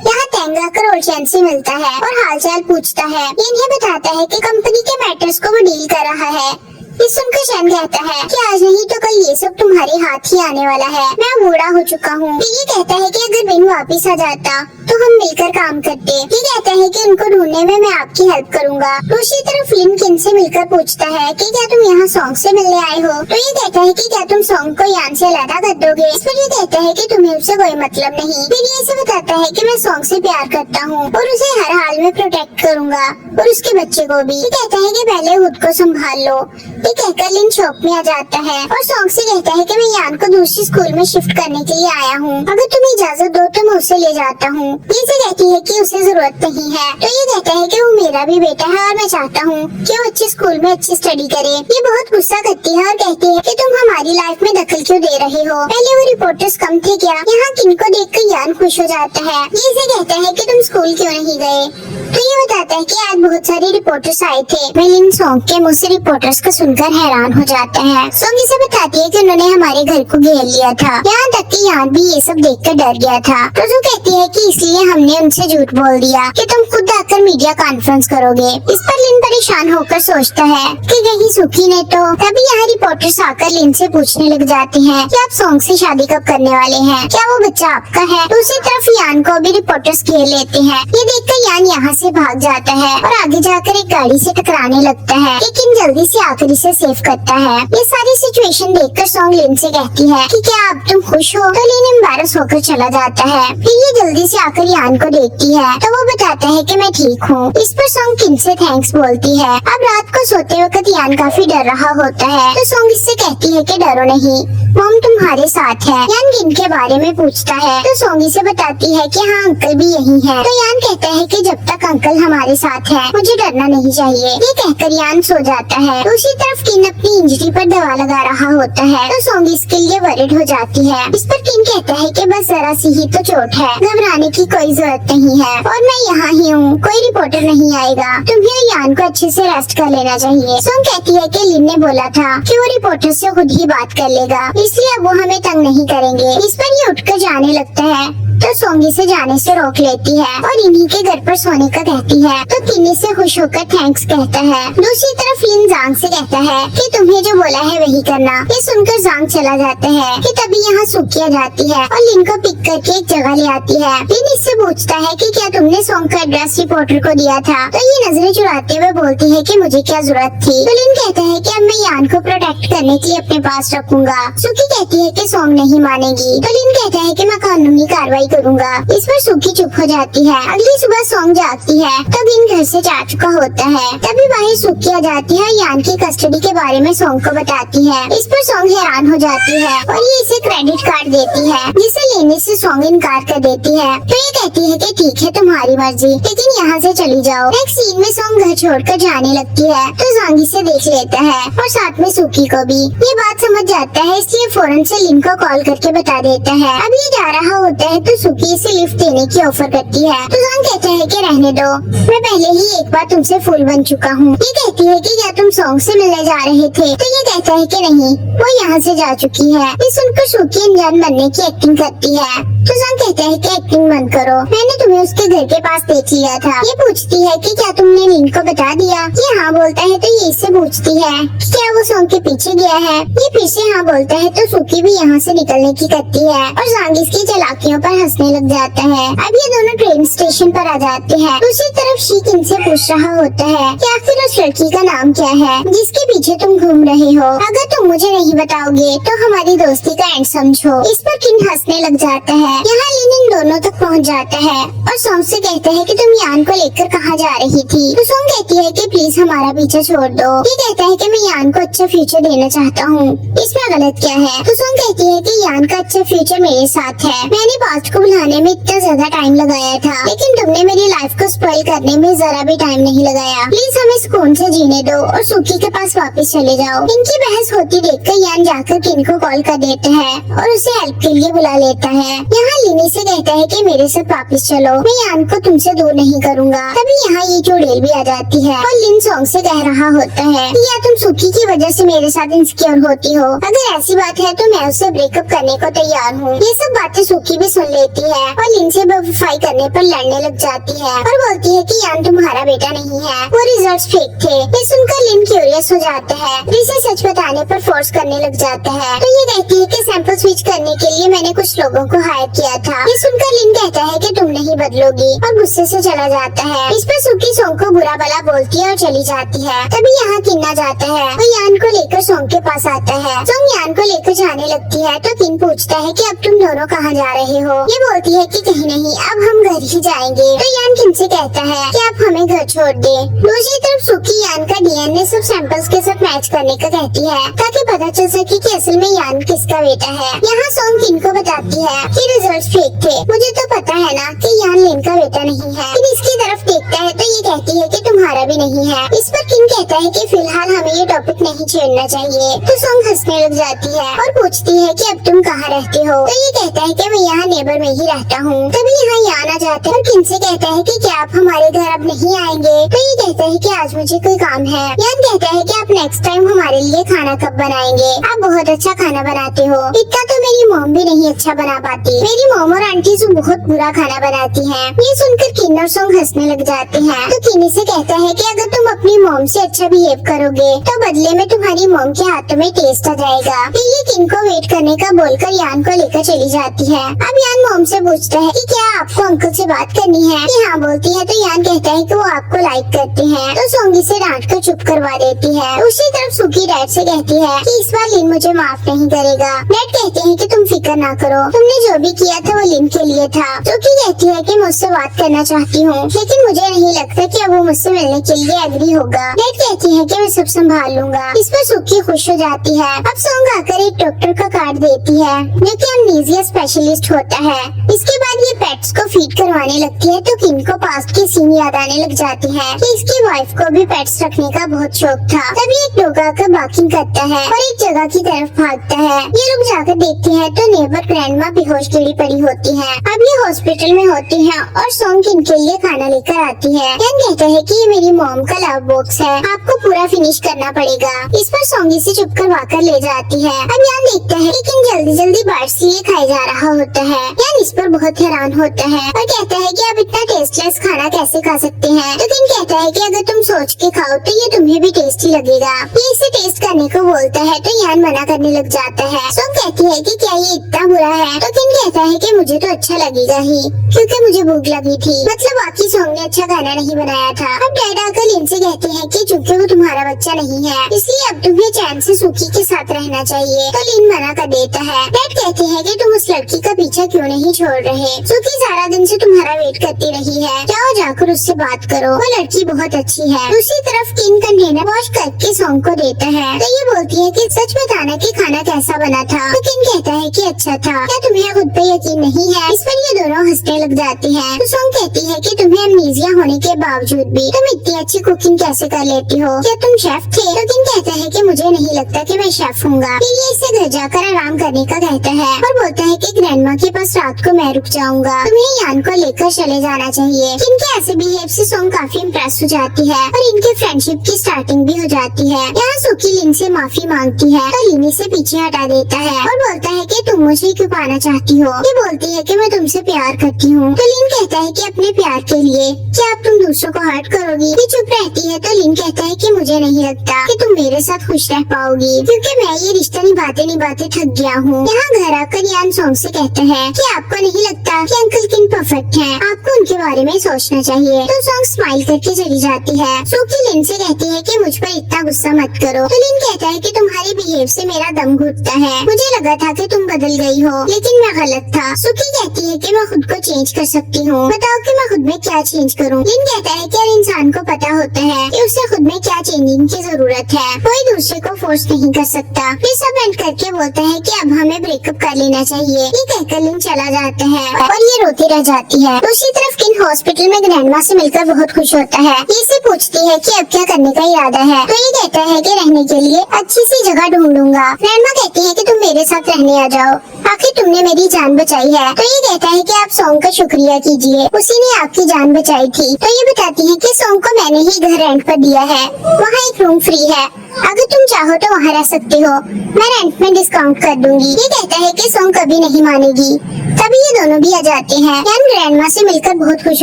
यहाँ तेंग आकर ओल्ड चैन से मिलता है और हालचाल पूछता है। ये इन्हें बताता है कि कंपनी के मैटर्स को वो डील कर रहा है। इस सुनकर चैन कहता है कि आज नहीं तो कल ये सब तुम्हारे हाथ ही आने वाला है, मैं बूढ़ा हो चुका हूँ। ये कहता है कि अगर बिन वापिस आ जाता तो हम मिलकर काम करते। ये कहता है कि उनको ढूंढने में मैं आपकी हेल्प करूँगा। दूसरी तरफ लिन किन से मिलकर पूछता है कि क्या तुम यहाँ सॉन्ग से मिलने आए हो, तो ये कहता है कि क्या तुम सॉन्ग को यान से अलग कर दोगे। इस पर ये कहता है कि तुम्हें उससे कोई मतलब नहीं। फिर ये इसे बताता है कि मैं सॉन्ग से प्यार करता हूँ और उसे हर हाल में प्रोटेक्ट करूँगा और उसके बच्चे को भी। ये कहता है कि पहले खुद को संभाल लो। ये कहकर लिन शॉप में आ जाता है और सॉन्ग से कहता है कि मैं यान को दूसरी स्कूल में शिफ्ट करने के लिए आया हूँ, अगर तुम इजाजत दो तो मैं उसे ले जाता हूँ। ये से कहती है कि उसे जरूरत नहीं है। तो ये कहता है कि वो मेरा भी बेटा है और मैं चाहता हूँ कि वो अच्छे स्कूल में अच्छी स्टडी करे। ये बहुत गुस्सा करती है और कहती है कि तुम हमारी लाइफ में दखल क्यों दे रहे हो, पहले वो रिपोर्टर्स कम थे क्या? यहाँ किन को देखकर यान खुश हो जाता है। ये इसे कहता है कि तुम स्कूल क्यों नहीं गए। तो ये बताता है कि आज बहुत सारे रिपोर्टर्स आए थे। लिन सॉन्ग के मुंह से रिपोर्टर्स को सुनकर हैरान हो जाता है। सॉन्ग इसे बताती है कि उन्होंने हमारे घर को घेर लिया था, यहाँ तक कि यान भी ये सब देखकर डर गया था। तो जो कहती है कि इसलिए हमने उनसे झूठ बोल दिया कि तुम खुद आकर मीडिया कॉन्फ्रेंस करोगे। इस पर लिन परेशान होकर सोचता है कि कहीं सुखी ने तो। तभी यहाँ रिपोर्टर्स आकर लिन से पूछने लग जाते हैं कि आप सॉन्ग से शादी कब करने वाले हैं, क्या वो बच्चा आपका है। दूसरी तरफ यान को भी रिपोर्टर्स घेर लेते हैं। ये देखकर यान यहाँ से भाग जाता है और आगे जाकर एक गाड़ी से टकराने लगता है, लेकिन जल्दी से आकर इसे सेव करता है। ये सारी सिचुएशन देखकर सॉन्ग लिन से कहती है कि क्या अब तुम खुश हो, तो लिन एम्बैरस होकर चला जाता है। फिर ये जल्दी से आकर यान को देखती है तो वो बताता है कि मैं ठीक हूँ। इस पर सॉन्ग किन से थैंक्स बोलती है। अब रात को सोते वक्त यान काफी डर रहा होता है, तो सॉन्ग इससे कहती है कि डरो नहीं, मॉम तुम्हारे साथ है। यान किन के बारे में पूछता है तो सोंगी से बताती है कि हाँ अंकल भी यही है। तो यान कहता है कि जब तक अंकल हमारे साथ है मुझे डरना नहीं चाहिए। ये कहकर यान सो जाता है। दूसरी तरफ किन अपनी इंजरी पर दवा लगा रहा होता है तो सोंगी इसके लिए वरिड हो जाती है। इस पर किन कहता है कि बस जरा सी ही तो चोट है, घबराने की कोई जरूरत नहीं है और मैं यहाँ ही हूँ, कोई रिपोर्टर नहीं आएगा। तुम्हें यान को अच्छे से रेस्ट कर लेना चाहिए। सोंग कहती है कि लिन ने बोला था कि वो रिपोर्टर से खुद ही बात कर लेगा, इसलिए अब वो हमें तंग नहीं करेंगे। इस पर ये उठकर जाने लगता है तो सोंगी से जाने से रोक लेती है और इन्हीं के घर पर सोने का कहती है। तो किन्नी से खुश होकर थैंक्स कहता है। दूसरी तरफ लिन जांग से कहता है कि तुम्हें जो बोला है वही करना। ये सुनकर जांग चला जाता है कि तभी यहाँ सूखी आ जाती है और लिन को पिक करके एक जगह ले आती है। लिन इससे पूछता है कि क्या तुमने सोंग का एड्रेस रिपोर्टर को दिया था। तो ये नजरें चुराते हुए बोलती है कि मुझे क्या जरूरत थी। तो लिन कहता है कि अब मैं यान को प्रोटेक्ट करने के लिए अपने पास रखूंगा। सुकी कहती है कि सोंग नहीं मानेगी। तो लिन कहता है कि मैं कानूनी कार्रवाई करूंगा। इस पर सुकी चुप हो जाती है। अगली सुबह सोंग जागती है तो दिन घर से जा चुका होता है। तभी बाहर सुकी आ जाती है, यान की कस्टडी के बारे में सोंग को बताती है। इस पर सोंग हैरान हो जाती है और ये इसे क्रेडिट कार्ड देती है जिसे लेने से सोंग इनकार कर देती है। तो ये कहती है कि ठीक है तुम्हारी मर्जी, लेकिन यहाँ से चली जाओ। नेक्स्ट सीन में सोंग घर छोड़कर जाने लगती है तो जांगी से देख लेता है और साथ में सुकी को भी। ये बात समझ जाता है इसलिए फौरन से लिन को कॉल करके बता देता है। अब ये जा रहा होता है तो सुकी इसे लिफ्ट देने की ऑफर करती है। तो जांग कहता है कि रहने दो, मैं पहले ही एक बार तुमसे फूल बन चुका हूँ। ये कहती है कि क्या तुम सोंग से मिलने जा रहे थे। तो ये कहता है कि नहीं, वो यहाँ से जा चुकी है। ये सुनकर सुकी अनजान बनने की एक्टिंग करती है। तो जांग कहता है कि एक्टिंग बंद करो, मैंने तुम्हें उसके घर के पास देख लिया था। ये पूछती है कि क्या तुमने लिन को बता दिया। ये हाँ बोलता है तो ये इससे पूछती है कि क्या वो सोंग के पीछे गया है। ये फिर से हाँ बोलता है तो सुकी भी यहाँ से निकलने की करती है और जांग इसकी चालाकियों पर हंसने लग जाता है। अब ये दोनों ट्रेन स्टेशन पर आ जाते हैं। दूसरी तरफ शीक इनसे पूछ रहा होता है कि आखिर उस लड़की का नाम क्या है जिसके पीछे तुम घूम रहे हो। अगर तुम मुझे नहीं बताओगे तो हमारी दोस्ती का एंड समझो। इस पर किन हंसने लग जाता है। यहाँ लिन इन दोनों तक पहुँच जाता है और सोंग से कहता है कि तुम यान को लेकर कहाँ जा रही थी। तो सोंग कहती है कि प्लीज हमारा पीछा छोड़ दो। ये कहता है कि मैं यान को अच्छा फ्यूचर देना चाहता हूँ, इसमें गलत क्या है। तो सोंग कहती है कि यान का अच्छा फ्यूचर मेरे साथ है। मैंने पास्ट को भुलाने में इतना ज्यादा टाइम लगाया था, लेकिन तुमने मेरी लाइफ को स्पॉइल करने में जरा भी टाइम नहीं लगाया। प्लीज हमें सुकून से जीने दो और सुकी के पास वापस चले जाओ। इनकी बहस होती देखकर यान जाकर किन को कॉल कर देता है और उसे हेल्प के लिए बुला लेता है। यहाँ लिनी से कहता है कि मेरे साथ वापस चलो, मैं यान को तुमसे दूर नहीं करूँगा। तभी यहाँ ये चुड़ैल भी आ जाती है और लिन सोंग से कह रहा होता है कि या तुम सुकी की वजह से मेरे साथ इनसिक्योर होती हो। अगर ऐसी बात है तो मैं उससे ब्रेकअप करने को तैयार हूँ। ये सब बातें सुकी भी सुन लेती है और लिन से बेवफाई करने पर लड़ने लग जाती है और बोलती है कि यान तुम्हारा बेटा नहीं है, वो रिजल्ट्स फेक थे। ये सुनकर लिन क्यूरियस हो जाता है, इसे सच बताने पर फोर्स करने लग जाता है। तो ये कहती है कि सैंपल स्विच करने के लिए मैंने कुछ लोगों को हायर किया था। ये सुनकर लिन कहता है कि तुम नहीं बदलोगी और गुस्से से चला जाता है। इस पर सुकी सोंग को बुरा भला बोलती है और चली जाती है। तभी यहाँ किन्ना जाता है और यान को लेकर सोंग के पास आता है। सोंग यान को लेकर जाने लगती है तो किन पूछता है कि अब तुम दोनों कहाँ जा रहे हो। ये बोलती है कि कहीं नहीं, अब हम घर ही जाएंगे। तो यान किन से कहता है कि आप हमें घर छोड़ दे। दूसरी तरफ सुकी यान का डीएनए सब सैंपल्स के साथ मैच करने का कहती है ताकि पता चल सके कि असल में यान किसका बेटा है। यहाँ सोंग किन को बताती है कि रिजल्ट फेक थे। मुझे तो पता है ना कि यान लिन का बेटा नहीं है। किन इसकी तरफ देखता है तो ये कहती है कि तुम्हारा भी नहीं है। इस पर किन कहता है कि फिलहाल हमें ये टॉपिक नहीं छेड़ना चाहिए। तो सोंग हंसने लग जाती है और पूछती है कि अब तुम कहाँ रहते हो। तो ये कहता है कि मैं यहाँ नेबर में ही रहता हूँ। तभी यहाँ यान आ जाता है और किन से कहता है कि क्या आप हमारे घर अब नहीं आएंगे। तो ये कहता है कि आज मुझे कोई काम है। यान कहता है कि आप नेक्स्ट टाइम हमारे लिए खाना कब बनाएंगे, आप बहुत अच्छा खाना बनाते हो। इतना तो मेरी मॉम भी नहीं अच्छा बना पाती, मेरी मॉम और आंटी तो बहुत बुरा खाना बनाती हैं। ये सुनकर किन और सोंग हंसने लग जाते हैं। तो किन से कहता है कि अगर तुम अपनी मॉम से अच्छा बिहेव करोगे तो बदले में तुम्हारी मॉम के हाथों में टेस्ट आ जाएगा। फिर ये किन को वेट करने का बोलकर यान को लेकर चली जाती है। अब यान मॉम से पूछता है कि क्या आपको अंकल से बात करनी है। हाँ बोलती है तो यान कहता है कि वो आपको लाइक करते हैं। तो सोंग सोंग इसे डांट कर चुप करवा देती है। दूसरी तरफ सुकी डैड से कहती है कि इस बार लिन मुझे माफ नहीं करेगा। डैड कहते हैं कि तुम फिक्र ना करो, तुमने जो भी किया था वो लिन के लिए था। सुकी कहती है कि मुझसे बात करना चाहती हूँ, लेकिन मुझे नहीं लगता कि अब वो मुझसे मिलने के लिए एग्री होगा। डैड कहती है कि मैं सब संभाल लूंगा। इस पर सुकी खुश हो जाती है। अब सोंग आकर एक डॉक्टर का कार्ड देती है जो कि अमनीजिया स्पेशलिस्ट होता है। इसके बाद ये पेट्स को फीड करवाने लगती है तो किन को पास्ट की सीन याद आने लग जाती है कि इसकी वाइफ को भी पेट्स रखने का बहुत शौक था। तभी एक डॉग आकर बार्किंग करता है और एक जगह की तरफ भागता है। ये लोग जाकर देखते हैं तो नेबर ग्रैंडमा बेहोश गिरी पड़ी होती है। अब ये हॉस्पिटल में होती है और सोंग किन के लिए खाना लेकर आती है। यान कहता है कि ये मेरी मॉम का लव बॉक्स है, आपको पूरा फिनिश करना पड़ेगा। इस पर सोंग इसे चुप करवा कर ले जाती है। अब यान देखता है कि किन जल्दी जल्दी बाइट्स लिए खाया जा रहा होता है। यान इस पर बहुत हैरान होता है और कहता है कि आप इतना टेस्टलेस खाना कैसे खा सकते हैं। तो किन कहता है कि अगर तुम सोच के खाओ तो ये तुम्हें भी टेस्टी लगेगा। ये इसे टेस्ट करने को बोलता है तो यान मना करने लग जाता है। सोंग कहती है कि क्या ये इतना बुरा है। तो किन कहता है कि मुझे तो अच्छा लगेगा ही, क्योंकि मुझे भूख लगी थी। मतलब बाकी सोंग ने अच्छा खाना नहीं बनाया था। अब डैड आकर लिन से कहते हैं कि चूंकि वो तुम्हारा बच्चा नहीं है इसलिए अब तुम्हें चैन से सुकी के साथ रहना चाहिए। तो लिन मना कर देता है। डैड कहते हैं कि तुम उस लड़की का पीछा क्यों नहीं छोड़ रहे। सुकी सारा दिन से तुम्हारा वेट करती रही है, जाओ जाकर उससे बात करो, वो लड़की बहुत अच्छी है। दूसरी तरफ किन कंटेनर वॉश करके सोंग को देता है तो ये बोलती है कि सच बताना कि खाना कैसा बना था। तो किन कहता है कि अच्छा था, क्या तुम्हें खुद पे यकीन नहीं है। इस पर ये दोनों हंसने लग जाती है। तो सोंग कहती है कि तुम्हें अमनीजिया होने के बावजूद भी तुम इतनी अच्छी कुकिंग कैसे कर लेती हो, क्या तुम शेफ थे। तो किन कहता है कि मुझे नहीं लगता कि मैं शेफ हूँगा। फिर ये इसे घर जाकर आराम करने का कहता है और बोलता है कि ग्रैंडमा के पास रात को मैं रुक जाऊंगा, तुम्हें यान को लेकर चले जाना चाहिए। इनके ऐसे बिहेव से सोंग काफी इम्प्रेस हो जाती है और इनके फ्रेंडशिप की स्टार्टिंग भी हो जाती है। यहाँ सुकी लिन से माफी मांगती है तो लिन इसे पीछे हटा देता है और बोलता है कि तुम मुझे क्यों पाना चाहती हो। ये बोलती है कि मैं तुमसे प्यार करती हूँ। तो लिन कहता है कि अपने प्यार के लिए क्या अब तुम दूसरों को हर्ट करोगी। ये चुप रहती है तो लिन कहता है कि मुझे नहीं लगता कि तुम मेरे साथ खुश रह पाओगी, क्योंकि मैं ये रिश्ता निभाते निभाते थक गया हूँ। यहाँ घर आकर यान सोंग से कहता है कि आपको नहीं लगता कि अंकल किन परफेक्ट हैं, आपको उनके बारे में सोचना चाहिए। तो सोंग स्माइल करके चली जाती है। सुकी लिन से कहती है कि मुझ पर इतना गुस्सा मत करो। तो लिन कहता है कि तुम्हारे बिहेव से मेरा दम घुटता है, मुझे लगा था कि तुम बदल गई हो लेकिन मैं गलत था। सुकी कहती है कि मैं खुद को चेंज कर सकती हूँ, बताओ कि मैं खुद में क्या चेंज करूँ। लिन कहता है कि हर इंसान को पता होता है कि उसे खुद में क्या चेंजिंग की जरूरत है, कोई दूसरे को फोर्स नहीं कर सकता। फिर सब एंड करके बोलता है कि अब हमें ब्रेकअप कर लेना चाहिए। ये कहकर लिन चला जाता है और ये रोती रह जाती है। दूसरी तरफ किन हॉस्पिटल में ग्रैंडमा से मिलकर बहुत खुश होता है। ये इससे पूछती है कि अब क्या करने का इरादा है। तो ये कहता है कि रहने के लिए अच्छी सी जगह ढूंढूंगा। ग्रैंडमा कहती है कि तुम मेरे साथ रहने आ जाओ, आखिर तुमने मेरी जान बचाई है। तो ये कहता है कि आप सोंग का शुक्रिया कीजिए, उसी ने आपकी जान बचाई थी। तो ये बताती है कि सोंग को मैंने ही घर रेंट पर दिया है, वहाँ एक रूम फ्री है, अगर तुम चाहो तो वहाँ रह सकते हो, मैं रेंट में डिस्काउंट कर दूंगी। ये कहता है कि सोंग कभी नहीं मानेगी। तभी ये दोनों भी आ जाते हैं। यान ग्रैंडमा से मिलकर बहुत खुश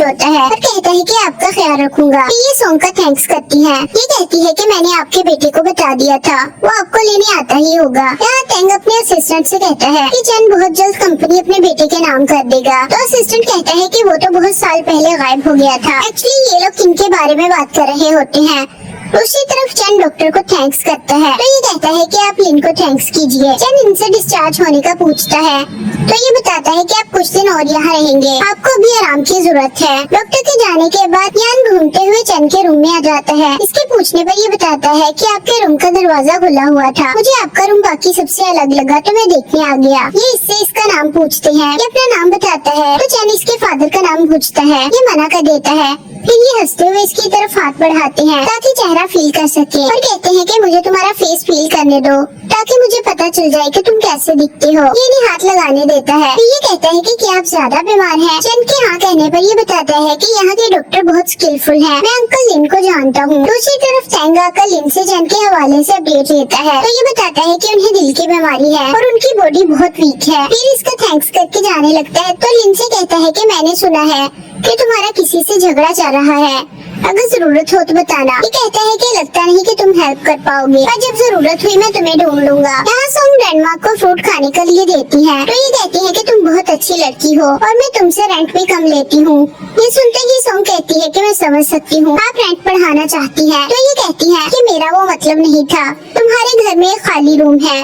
होता है और कहता है कि आपका ख्याल रखूंगा। ये सोंग का थैंक्स करती है। ये कहती है कि मैंने आपके बेटे को बता दिया था, वो आपको लेने आता ही होगा। यहाँ टेंग अपने असिस्टेंट से कहता है कि चैन बहुत जल्द कंपनी अपने बेटे के नाम कर देगा। तो असिस्टेंट कहता है कि वो तो बहुत साल पहले गायब हो गया था। एक्चुअली ये लोग किन के बारे में बात कर रहे होते हैं। दूसरी तरफ चैन डॉक्टर को थैंक्स करता है तो ये कहता है कि आप लिन को थैंक्स कीजिए। चैन इनसे डिस्चार्ज होने का पूछता है तो ये बताता है कि आप कुछ दिन और यहाँ रहेंगे, आपको भी आराम की जरूरत है। डॉक्टर के जाने के बाद यान घूमते हुए चैन के रूम में आ जाता है। इसके पूछने पर ये बताता है कि आपके रूम का दरवाजा खुला हुआ था, मुझे आपका रूम बाकी सबसे अलग लगा तो मैं देखने आ गया। ये इससे इसका नाम पूछते हैं, ये अपना नाम बताता है तो चैन इसके फादर का नाम पूछता है, ये मना कर देता है। फिर ये हंसते हुए इसकी तरफ हाथ बढ़ाते हैं ताकि चेहरा फील कर सके और कहते हैं कि मुझे तुम्हारा फेस फील करने दो ताकि मुझे पता चल जाए कि तुम कैसे दिखते हो। ये इन्हें हाथ लगाने देता है। फिर ये कहता है कि क्या आप ज्यादा बीमार हैं? चैन के हाँ कहने पर ये बताता है कि यहाँ के डॉक्टर बहुत स्किलफुल हैं, मैं अंकल लिन को जानता हूँ। दूसरी तरफ टैंग आकर लिन से चैन के हवाले से अपडेट लेता है तो ये बताता है कि उन्हें दिल की बीमारी है और उनकी बॉडी बहुत वीक है। फिर इसका थैंक्स करके जाने लगता है तो लिन से कहता है कि मैंने सुना है कि तुम्हारा किसी से झगड़ा चल रहा है, अगर जरूरत हो तो बताना। ये कहता है कि लगता नहीं कि तुम हेल्प कर पाओगे, और जब जरूरत हुई मैं तुम्हें ढूंढ लूंगा। यहाँ सॉन्ग ग्रैंडमा को फ्रूट खाने के लिए देती है, तो ये कहती है कि तुम बहुत अच्छी लड़की हो और मैं तुमसे रेंट भी कम लेती हूँ। ये सुनते ही सॉन्ग कहती है कि मैं समझ सकती हूँ, आप रेंट बढ़ाना चाहती है। तो ये कहती है कि मेरा वो मतलब नहीं था, तुम्हारे घर में एक खाली रूम है,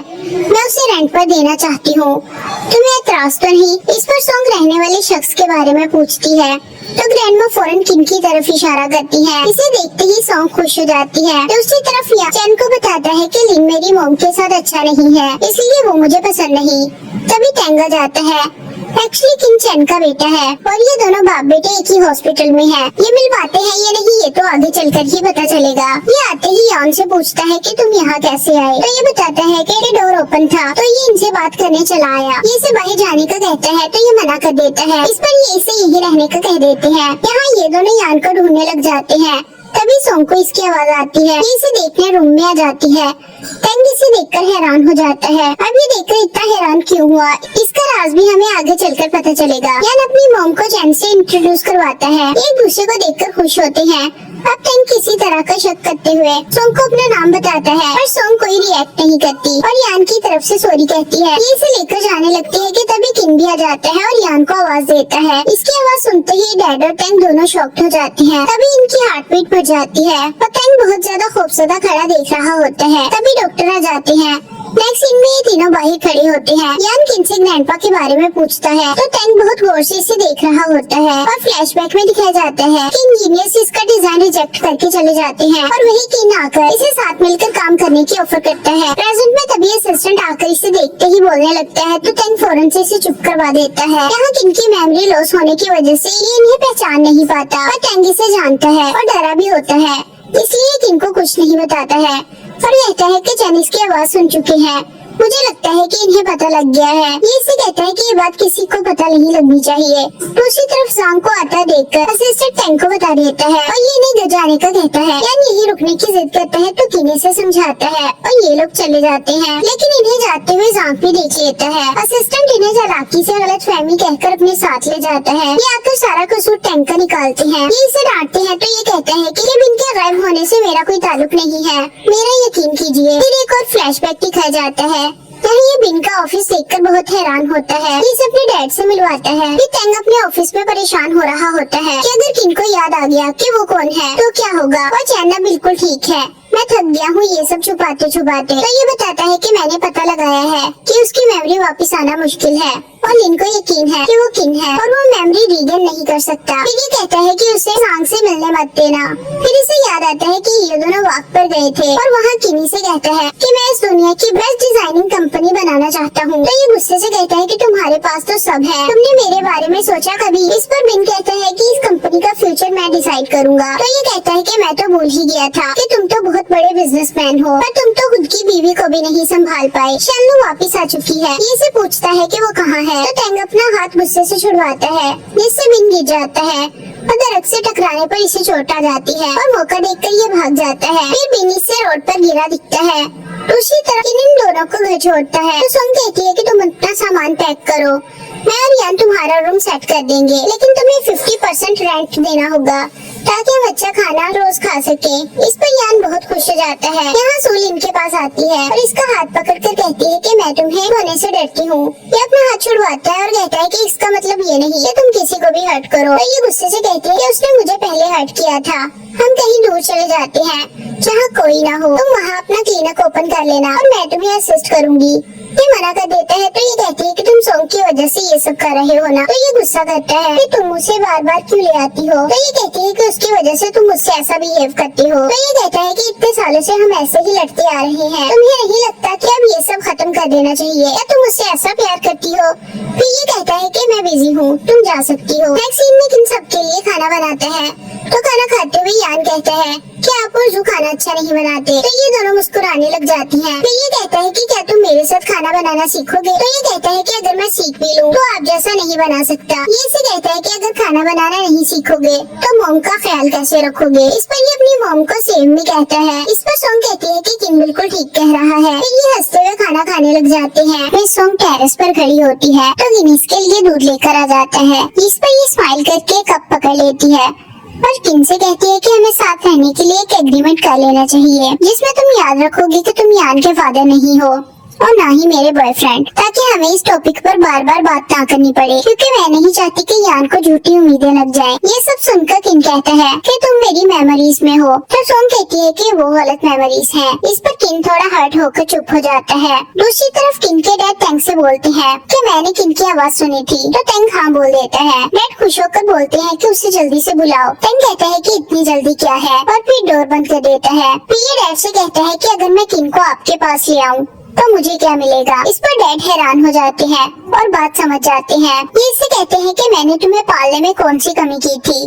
मैं उसे रेंट पर देना चाहती हूँ, तुम्हें एतराज तो नहीं। इस पर सॉन्ग रहने वाले शख्स के बारे में पूछती है, तो ग्रैंडमा फौरन किन की तरफ इशारा करती है। इसे देखते ही सॉन्ग खुश हो जाती है। तो उसी तरफ चैन को बताता है कि लिन मेरी मॉम के साथ अच्छा नहीं है, इसलिए वो मुझे पसंद नहीं। तभी टैंग आ जाता है, एक्चुअली किंग चैन का बेटा है और ये दोनों बाप बेटे एक ही हॉस्पिटल में हैं। ये मिल पाते हैं या नहीं ये तो आगे चलकर ही पता चलेगा। ये आते ही यान से पूछता है कि तुम यहाँ कैसे आए, तो ये बताता है कि डोर ओपन था, तो ये इनसे बात करने चला आया। ये इसे बाहर जाने का कहता है, तो ये मना कर देता है। इस पर ये इसे यही रहने का कह देते हैं। यहाँ ये दोनों यान को ढूंढने लग जाते हैं। तभी सॉन्ग को इसकी आवाज आती है। ये इसे देखने रूम में आ जाती है। टैंग इसे देखकर हैरान हो जाता है। अब ये देखकर इतना हैरान क्यों हुआ, इसका राज भी हमें आगे चलकर पता चलेगा। यान अपनी मॉम को चैन से इंट्रोड्यूस करवाता है। एक दूसरे को देखकर खुश होते हैं। अब टैंग किसी तरह का शक करते हुए सॉन्ग को अपना नाम बताता है, पर सॉन्ग कोई रिएक्ट नहीं करती और यान की तरफ से सॉरी कहती है। ये इसे लेकर जाने लगती है कि तभी किंग भी आ जाता है और यान को आवाज देता है। इसकी आवाज सुनते ही डैड और टैंग दोनों शॉक्ड हो जाते हैं। तभी इनकी हार्ट बीट बढ़ जाती है और टैंग बहुत ज्यादा खूबसूरत खड़ा देख रहा होता है। तभी डॉक्टर आ जाते हैं। नेक्स्ट सीन में ये तीनों बाहर खड़े होते हैं। यान किन से ग्रैंडपा के बारे में पूछता है, तो टैंग बहुत गौर से इसे देख रहा होता है और फ्लैशबैक में दिखाया जाता है कि इंजीनियर्स इसका डिजाइन रिजेक्ट करके चले जाते हैं और वही किन आकर इसे साथ मिलकर काम करने की ऑफर करता है। प्रेजेंट में तभी असिस्टेंट आकर इसे देखते ही बोलने लगता है, तो टैंग फौरन से इसे चुप करवा देता है। यहाँ किन की मेमोरी लॉस होने की वजह से ये इन्हें पहचान नहीं पाता और टैंग इसे जानता है और डरा भी होता है, इसलिए किन को कुछ नहीं बताता है और कहता है कि चैनिस की आवाज सुन चुके हैं, मुझे लगता है कि इन्हें पता लग गया है। ये इसे कहता है कि ये बात किसी को पता नहीं लगनी चाहिए। दूसरी तरफ सॉन्ग को आता देखकर असिस्टेंट टैंग को बता देता है और ये नहीं घर जाने का कहता है। यानी यही रुकने की जिद करता है, तो किने से समझाता है और ये लोग चले जाते हैं। लेकिन इन्हें जाते हुए सॉन्ग भी देख लेता है। असिस्टेंट इन्हें चालाकी से गलतफहमी कहकर अपने साथ ले जाता है। ये आकर सारा कसूर टैंग का निकालते हैं। ये इसे डांटते हैं, तो ये कहता है कि जब इनके गायब होने से मेरा कोई ताल्लुक नहीं है, मेरा यकीन कीजिए। फिर एक और फ्लैशबैक दिखाया जाता है। ये बिन का ऑफिस देखकर बहुत हैरान होता है। इसे अपने डैड से मिलवाता है। फिर टैंग अपने ऑफिस में परेशान हो रहा होता है कि अगर किन को याद आ गया कि वो कौन है तो क्या होगा। और चैना बिल्कुल ठीक है, मैं थक गया हूँ ये सब छुपाते छुपाते। तो ये बताता है कि मैंने पता लगाया है कि उसकी मेमोरी वापस आना मुश्किल है और लिन को यकीन है कि वो किन है और वो मेमोरी रीगेन नहीं कर सकता। फिर ये कहता है कि उसे सांग से मिलने मत देना। फिर इसे याद आता है कि ये दोनों वॉक पर गए थे और वहाँ किनी से कहता है कि मैं इस दुनिया की बेस्ट डिजाइनिंग कंपनी बनाना चाहता हूँ। तो ये गुस्से से कहता है कि तुम्हारे पास तो सब है, तुमने मेरे बारे में सोचा कभी। इस पर बिन कहता है कि इस कंपनी का फ्यूचर मैं डिसाइड करूंगा। तो ये कहता है कि मैं तो भूल ही गया था कि तुम तो बहुत बड़े बिजनेसमैन हो, पर तुम तो खुद की बीवी को भी नहीं संभाल पाए। शानू वापस आ चुकी है। ये इसे पूछता है कि वो कहाँ है, तो टैंग अपना हाथ गुस्से से छुड़वाता है, जिससे बिन गिर जाता है और दरख्त से टकराने पर इसे चोट आ जाती है और मौका देखकर ये भाग जाता है। फिर बिन इससे रोड पर गिरा दिखता है। दूसरी तरफ इन दोनों को घर छोड़ता है, तो सॉन्ग कहती है कि तुम अपना सामान पैक करो, मैं और यान तुम्हारा रूम सेट कर देंगे, लेकिन तुम्हें 50% रेंट देना होगा ताकि बच्चा खाना रोज खा सके। इस पर यान बहुत खुश हो जाता है। यहाँ सूल इनके पास आती है और इसका हाथ पकड़कर कहती है कि मैं तुम्हें होने से डरती हूँ। ये अपना हाथ छुड़वाता है और कहता है कि इसका मतलब ये नहीं है तुम किसी को भी हर्ट करो। तो ये गुस्से से कहती है कि उसने मुझे पहले हर्ट किया था। हम कहीं दूर चले जाते हैं जहाँ कोई ना हो, तुम वहाँ अपना क्लिनिक ओपन कर लेना और मैं तुम्हें असिस्ट करूंगी। ये मना कर देता है, तो ये कहती है कि तुम सॉन्ग की वजह से ये सब कर रहे हो ना। तो ये गुस्सा करता है कि तुम मुझसे बार बार क्यों ले आती हो। तो ये कहती है कि उसकी वजह से तुम मुझसे ऐसा बिहेव करती हो। तो ये कहता है कि इतने सालों से हम ऐसे ही लड़ते आ रहे हैं, तुम्हें नहीं लगता कि अब ये सब खत्म कर देना चाहिए, या तुम मुझसे ऐसा प्यार करती हो। फिर ये कहता है कि मैं बिजी हूँ, तुम जा सकती हो। नेक्स्ट सीन में किन सबके लिए खाना बनाता है, तो खाना खाते हुए यान कहता है कि आप उर्जू खाना अच्छा नहीं बनाते। तो ये दोनों मुस्कुराने लग जाती हैं। फिर ये कहता है कि क्या तुम मेरे साथ खाना बनाना सीखोगे। तो ये कहता है कि अगर मैं सीख भी लूँ तो आप जैसा नहीं बना सकता। ये इसे कहता है कि अगर खाना बनाना नहीं सीखोगे तो मॉम का ख्याल कैसे रखोगे। इस पर ये अपनी मॉम को सेम भी कहता है। इस पर सॉन्ग कहती है कि किन बिल्कुल ठीक कह रहा है। फिर ये हंसते हुए खाना खाने लग जाते हैं। फिर सॉन्ग टेरेस पर खड़ी होती है तो किन इसके लिए दूध लेकर आ जाता है। इस पर ये स्माइल करके कप पकड़ लेती है। और किन से कहती है कि हमें साथ रहने के लिए एक एग्रीमेंट कर लेना चाहिए जिसमें तुम याद रखोगी कि तुम यान के फादर नहीं हो और ना ही मेरे बॉयफ्रेंड, ताकि हमें इस टॉपिक पर बार बार बात ना करनी पड़े, क्योंकि मैं नहीं चाहती कि यान को झूठी उम्मीदें लग जाएं। ये सब सुनकर किन कहता है कि तुम मेरी मेमोरीज में हो, तो सोंग कहती है कि वो गलत मेमोरीज हैं। इस पर किन थोड़ा हर्ट होकर चुप हो जाता है। दूसरी तरफ किन के डैड टेंग से बोलते हैं कि मैंने किन की आवाज सुनी थी, तो टेंग हाँ बोल देता है। डैड खुश होकर बोलते हैं कि उसे जल्दी से बुलाओ। टेंग कहता है कि इतनी जल्दी क्या है और फिर डोर बंद कर देता है। फिर ये डैड से कहता है कि अगर मैं किन को आपके पास ले आऊँ तो मुझे क्या मिलेगा। इस पर डैड हैरान हो जाते हैं और बात समझ जाते हैं। ये इससे कहते हैं कि मैंने तुम्हें पालने में कौन सी कमी की थी,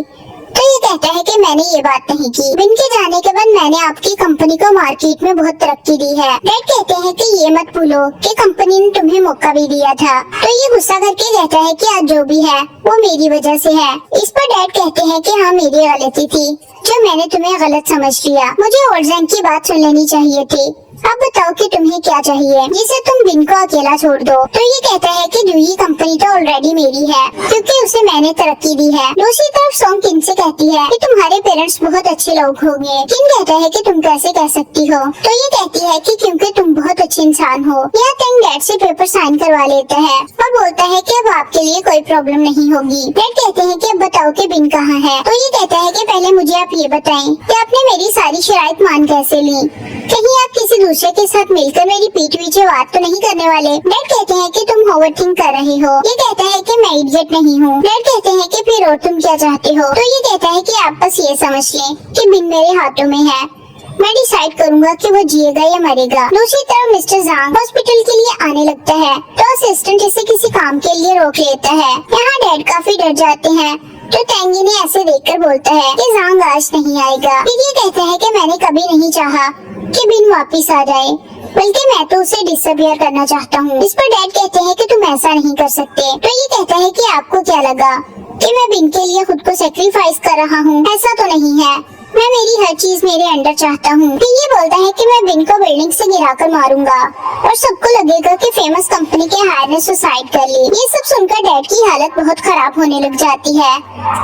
तो ये कहता है कि मैंने ये बात नहीं की। बिन के जाने के बाद मैंने आपकी कंपनी को मार्केट में बहुत तरक्की दी है। डैड कहते हैं कि ये मत भूलो कि कंपनी ने तुम्हें मौका भी दिया था, तो ये गुस्सा करके कहता है कि आज जो भी है वो मेरी वजह से है। इस पर डैड कहते हैं कि हाँ मेरी गलती थी जो मैंने तुम्हें गलत समझ लिया, मुझे ओरजैंग की बात सुन लेनी चाहिए थी। अब बताओ कि तुम्हें क्या चाहिए जिसे तुम बिन को अकेला छोड़ दो। तो ये कहता है कि जूही कंपनी तो ऑलरेडी मेरी है क्योंकि उसे मैंने तरक्की दी है। दूसरी तरफ सोंग किन से कहती है कि तुम्हारे पेरेंट्स बहुत अच्छे लोग होंगे। किन कहता है कि तुम कैसे कह सकती हो, तो ये कहती है कि क्योंकि तुम बहुत अच्छे इंसान हो। यहाँ टेंग डैड से पेपर साइन करवा लेता है और बोलता है कि अब आपके लिए कोई प्रॉब्लम नहीं होगी। डैड कहते हैं कि अब बताओ कि बिन कहाँ है, तो ये कहता है कि पहले मुझे आप ये बताएं कि आपने मेरी सारी शराइत मान कैसे ली, कहीं आप किसी दूसरे के साथ मिलकर मेरी पीठ पीछे बात तो नहीं करने वाले। डैड कहते हैं कि तुम ओवरथिंक कर रहे हो। ये कहता है कि मैं इडियट नहीं हूँ। डैड कहते हैं कि फिर और तुम क्या चाहते हो, तो ये कहता है कि आप बस ये समझ लें कि बिन मेरे हाथों में है, मैं डिसाइड करूंगा कि वो जिएगा या मरेगा। दूसरी तरफ मिस्टर जांग हॉस्पिटल के लिए आने लगता है तो असिस्टेंट इसे किसी काम के लिए रोक लेता है। यहाँ डैड काफी डर जाते हैं तो टेंग इन्हें ऐसे देखकर बोलता है कि जांग आज नहीं आएगा। फिर ये कहता है कि मैंने कभी नहीं चाहा कि बिन वापिस आ जाए, बल्कि मैं तो उसे डिसअपियर करना चाहता हूँ। इस पर डैड कहते हैं कि तुम ऐसा नहीं कर सकते। तो ये कहता है कि आपको क्या लगा कि मैं बिन के लिए खुद को सेक्रीफाइस कर रहा हूँ, ऐसा तो नहीं है, मैं मेरी हर चीज मेरे अंडर चाहता हूँ। फिर ये बोलता है कि मैं बिन को बिल्डिंग से गिराकर मारूंगा और सबको लगेगा कि फेमस कंपनी के हायर ने सुसाइड कर ली। ये सब सुनकर डैड की हालत बहुत खराब होने लग जाती है,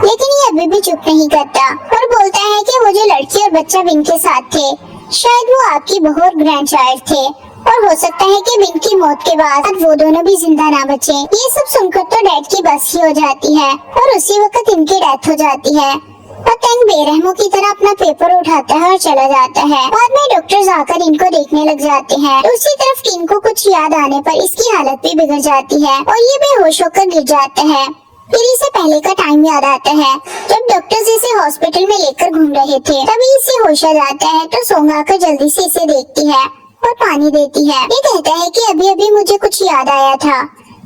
लेकिन ये अभी भी चुप नहीं करता और बोलता है कि वो जो लड़की और बच्चा बिन के साथ थे शायद वो आपकी बहू और ग्रैंड चाइल्ड थे और हो सकता है कि बिन की मौत के बाद वो दोनों भी जिंदा ना बचे। ये सब सुनकर तो डैड की बस ही हो जाती है और उसी वक्त इनकी डेथ हो जाती है और टेंग बेरहमों की तरह अपना पेपर उठाता है और चला जाता है। बाद में डॉक्टर्स आकर इनको देखने लग जाते हैं। दूसरी तरफ किन को कुछ याद आने पर इसकी हालत भी बिगड़ जाती है और ये बेहोश होकर गिर जाता है। फिर इसे पहले का टाइम याद आता है जब डॉक्टर्स इसे हॉस्पिटल में लेकर घूम रहे थे। तभी इसे होश आ जाता है तो सोंग आकर जल्दी से इसे देखती है और पानी देती है। ये कहता है कि अभी अभी मुझे कुछ याद आया था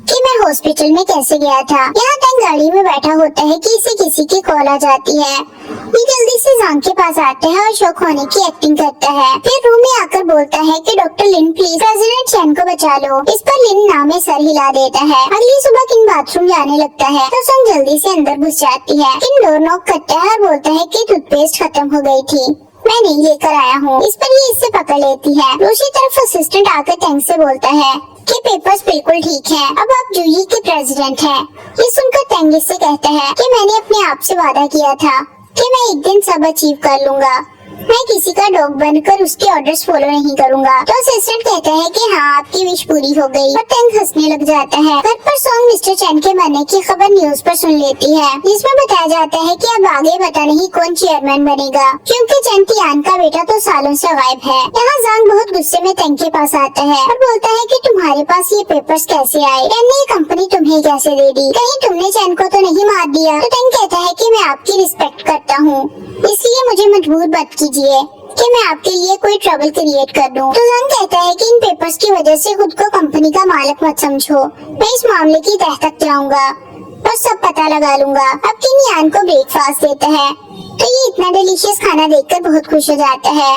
कि मैं हॉस्पिटल में कैसे गया था। यहाँ टेंग गाड़ी में बैठा होता है कि इसे किसी की कॉल आ जाती है। ये जल्दी से जांग के पास आता है और शॉक होने की एक्टिंग करता है। फिर रूम में आकर बोलता है कि डॉक्टर लिन प्लीज प्रेसिडेंट चैन को बचा लो। इस पर लिन ना में सर हिला देता है। अगली सुबह किन बाथरूम जाने लगता है तो संग जल्दी से अंदर घुस जाती है। किन डोर नॉक करता है और बोलता है कि टूथपेस्ट खत्म हो गई थी, मैं नहीं लेकर आया हूँ। इस पर ये इससे पकड़ लेती है। दूसरी तरफ असिस्टेंट आकर टेंग से बोलता है कि पेपर्स बिल्कुल ठीक है, अब आप जूही के प्रेसिडेंट हैं। ये सुनकर टेंग इससे कहता है कि मैंने अपने आप से वादा किया था कि मैं एक दिन सब अचीव कर लूंगा, मैं किसी का डॉग बनकर उसके ऑर्डर्स फॉलो नहीं करूंगा। तो असिस्टेंट कहता है कि हाँ आपकी विश पूरी हो गई और टेंग हंसने लग जाता है। घर पर सोंग मिस्टर चैन के मरने की खबर न्यूज पर सुन लेती है जिसमें बताया जाता है कि अब आगे पता नहीं कौन चेयरमैन बनेगा क्योंकि चैन तियान का बेटा तो सालों से गायब है। यहाँ जांग बहुत गुस्से में टेंग के पास आता है और बोलता है कि तुम्हारे पास ये पेपर्स कैसे आए, चैन ने ये कंपनी तुम्हें कैसे दे दी, कहीं तुमने चैन को तो नहीं मार दिया। तो टेंग कहता है कि मैं आपकी रिस्पेक्ट करता हूँ इसलिए मुझे मजबूर मत कीजिए कि मैं आपके लिए कोई ट्रबल क्रिएट कर दूं। तो जांग कहता है कि इन पेपर्स की वजह से खुद को कंपनी का मालिक मत समझो, मैं इस मामले की तह तक जाऊंगा और सब पता लगा लूंगा। अब किन यान को ब्रेकफास्ट देता है तो ये इतना डिलीशियस खाना देखकर बहुत खुश हो जाता है।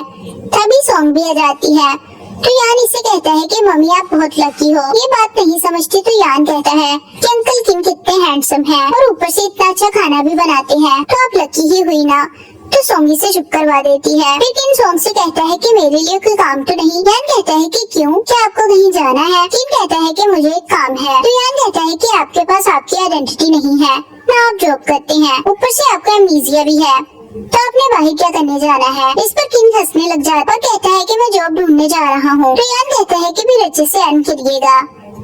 तभी सोंग भी आ जाती है तो यान इसे कहता है कि मम्मी आप बहुत लकी हो। ये बात नहीं समझती तो यान कहता है कि अंकल किन कितने हैंडसम हैं और ऊपर से इतना अच्छा खाना भी बनाते हैं, तो आप लकी ही हुई ना। तो सोंगी से चुप करवा देती है। फिर किन सोंग से कहता है कि मेरे लिए कोई काम तो नहीं। यान कहता है कि क्यों, क्या आपको कहीं जाना है। किन कहता है कि मुझे एक काम है। तो यान कहता है कि आपके पास आपकी आइडेंटिटी नहीं है, ना आप जॉब करते हैं, ऊपर से आपका एमनीजिया भी है। तो आपने बाहर क्या करने जाना है? इस पर किन हंसने लग जाता और कहता है कि मैं जॉब ढूंढने जा रहा हूँ। तो यान कहता है कि फिर अच्छे से अर्न करिएगा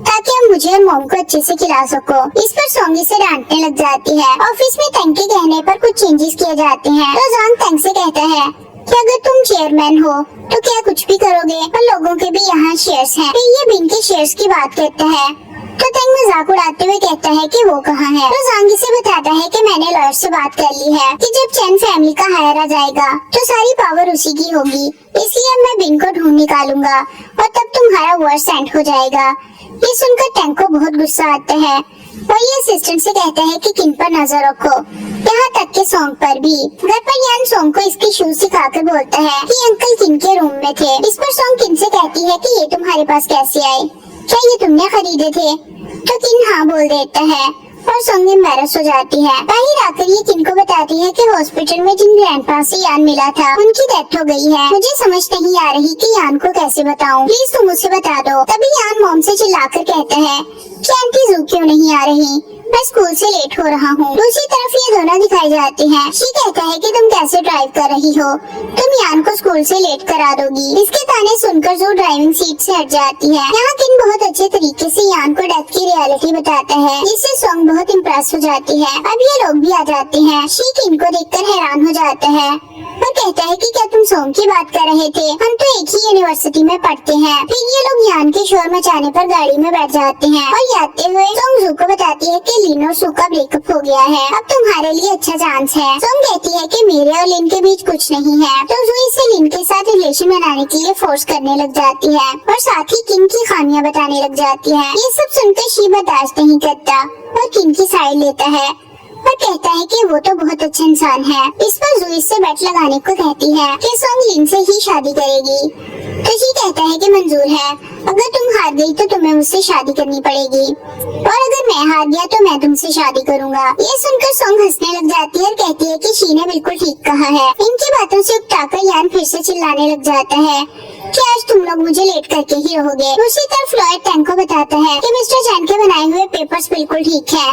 ताकि हम मुझे और मॉम को अच्छे से खिला सको। इस पर सोंग इसे डांटने लग जाती है। ऑफिस में तंग के कहने पर कुछ चेंजेस किए जाते हैं तो जॉन्ग तंग से कहता है कि अगर तुम चेयरमैन हो तो क्या कुछ भी करोगे और लोगों के भी यहाँ शेयर्स हैं। फिर ये बिन के शेयर्स की बात करता है तो तंग मजाक उड़ाते हुए कहता है कि वो कहाँ है। तो जॉन्ग इसे बताता है कि मैंने लॉयर से बात कर ली है कि जब चैन फैमिली का हायर आ जाएगा तो सारी पावर उसी की होगी, इसलिए मैं बिन को ढूंढ निकालूंगा और तब तुम्हारा वर्ड सेंड हो जाएगा। ये सुनकर टैंक को बहुत गुस्सा आता है और ये असिस्टेंट से कहता है कि किन पर नजर रखो, यहाँ तक के सोंग पर भी। घर पर यान सोंग को इसके शूज सिखाकर बोलता है कि अंकल किन के रूम में थे। इस पर सोंग किन से कहती है कि ये तुम्हारे पास कैसे आए, क्या ये तुमने खरीदे थे? तो किन हाँ बोल देता है और सोंग एम्बैरस हो जाती है। बाहर आकर ये किन को बताती है कि हॉस्पिटल में जिन ग्रैंडपा से यान मिला था उनकी डेथ हो गई है। मुझे समझ नहीं आ रही कि यान को कैसे बताऊं, प्लीज तुम मुझे बता दो। तभी यान मॉम से चिल्लाकर कहता है कि आंटी जू क्यों नहीं आ रही, मैं स्कूल से लेट हो रहा हूँ। दूसरी तरफ ये दोनों दिखाई जाते हैं। शी कहता है कि तुम कैसे ड्राइव कर रही हो, तुम यान को स्कूल से लेट करा दोगी। इसके ताने सुनकर जो ड्राइविंग सीट से हट जाती है। यहाँ किन बहुत अच्छे तरीके से यान को डेथ की रियलिटी बताता है, जिससे सोंग बहुत इम्प्रेस हो जाती है। अब ये लोग भी आ जाते हैं। शी किन को देखकर हैरान हो जाता है और कहता है कि क्या तुम सोंग की बात कर रहे थे, हम तो एक ही यूनिवर्सिटी में पढ़ते हैं। फिर ये लोग यान के शोर मचाने पर गाड़ी में बैठ जाते हैं और जाते हुए सोंग जू को बताती है कि लिन और सू का ब्रेकअप हो गया है, अब तुम्हारे लिए अच्छा चांस है। सोंग कहती है कि मेरे और लिन के बीच कुछ नहीं है। तो जू इसे लिन के साथ रिलेशन बनाने के लिए फोर्स करने लग जाती है और साथ ही किन की खामियां बताने लग जाती है। ये सब सुनकर शी बर्दाश्त नहीं करता और किन की साइड लेता है और कहता है कि वो तो बहुत अच्छा इंसान है। इस पर जू इससे बेट लगाने को कहती है कि सोंग लिन से ही शादी करेगी। तो शी कहता है कि मंजूर है, अगर तुम हार गई तो तुम्हें मुझसे शादी करनी पड़ेगी और अगर मैं हार गया तो मैं तुमसे शादी करूंगा। ये सुनकर सोंग हंसने लग जाती है और कहती है कि शी ने बिल्कुल ठीक कहा है। इनकी बातों से उकताकर यान फिर से चिल्लाने लग जाता है कि आज तुम लोग मुझे लेट करके ही रहोगे। दूसरी तरफ लॉयर टैंक को बताता है कि मिस्टर चैन के बनाए हुए पेपर्स बिल्कुल ठीक है,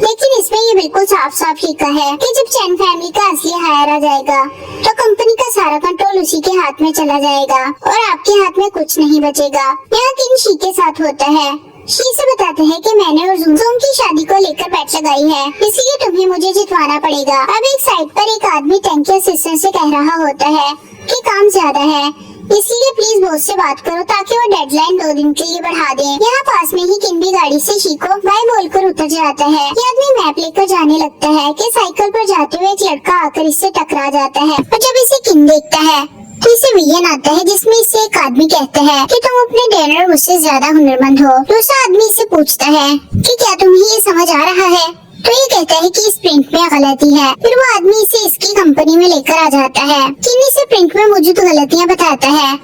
लेकिन इसमें ये बिल्कुल साफ साफ लिखा है कि जब चैन फैमिली का असली हायर आ जाएगा तो कंपनी का सारा कंट्रोल उसी के हाथ में चला जाएगा और आपके हाथ में कुछ नहीं बचेगा। यहाँ किन शी के साथ होता है। शी से बताते हैं कि मैंने और जोंग की शादी को लेकर बैठ लगाई है, इसलिए तुम्हें मुझे जितवाना पड़ेगा। अब एक साइड पर एक आदमी टैंक के असिस्टेंट से कह रहा होता है कि काम ज्यादा है, इसलिए प्लीज बॉस से बात करो ताकि वो डेडलाइन 2 दिन के लिए बढ़ा दें। यहाँ पास में ही किन भी गाड़ी से शी को बाय बोलकर उतर जाता है। ये आदमी मैप लेकर जाने लगता है कि साइकिल पर जाते हुए एक लड़का आकर इससे टकरा जाता है और जब इसे किन देखता है तो इसे विजन आता है जिसमें इससे एक आदमी कहता है कि तुम अपने ट्रेनर मुझसे ज्यादा हुनरमंद हो। दूसरा आदमी इससे पूछता है कि क्या तुम्हें ये समझ आ रहा है, तो ये कहता है कि इस प्रिंट में गलती है। फिर वो आदमी इसे इसकी कंपनी में लेकर आ जाता है। किन इसे प्रिंट में मौजूद गलतियाँ बताता है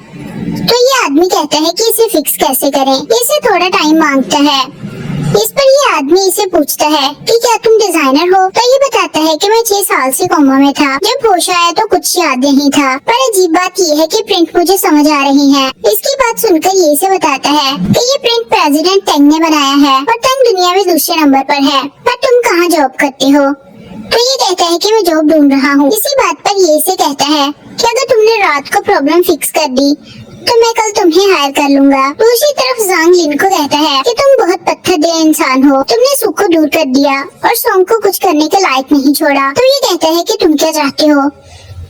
तो ये आदमी कहता है कि इसे फिक्स कैसे करें। इसे थोड़ा टाइम मांगता है। इस पर ये आदमी इसे पूछता है कि क्या तुम डिजाइनर हो, तो ये बताता है कि मैं 6 साल से कोमा में था, जब होश आया तो कुछ याद नहीं था। पर अजीब बात ये है कि प्रिंट मुझे समझ आ रही है। इसकी बात सुनकर ये इसे बताता है कि ये प्रिंट प्रेसिडेंट टैंग ने बनाया है और टैंग दुनिया में दूसरे नंबर पर है। पर तुम कहाँ जॉब करते हो? तो ये कहता है कि मैं जॉब ढूंढ रहा हूँ। इसी बात पर ये इसे कहता है कि अगर तुमने रात को प्रॉब्लम फिक्स कर दी तो मैं कल तुम्हें हायर कर लूंगा। दूसरी तरफ जांग लिन को कहता है कि तुम बहुत पत्थर दिल इंसान हो, तुमने सुख को दूर कर दिया और सोंग को कुछ करने के लायक नहीं छोड़ा। तो ये कहता है कि तुम क्या चाहते हो।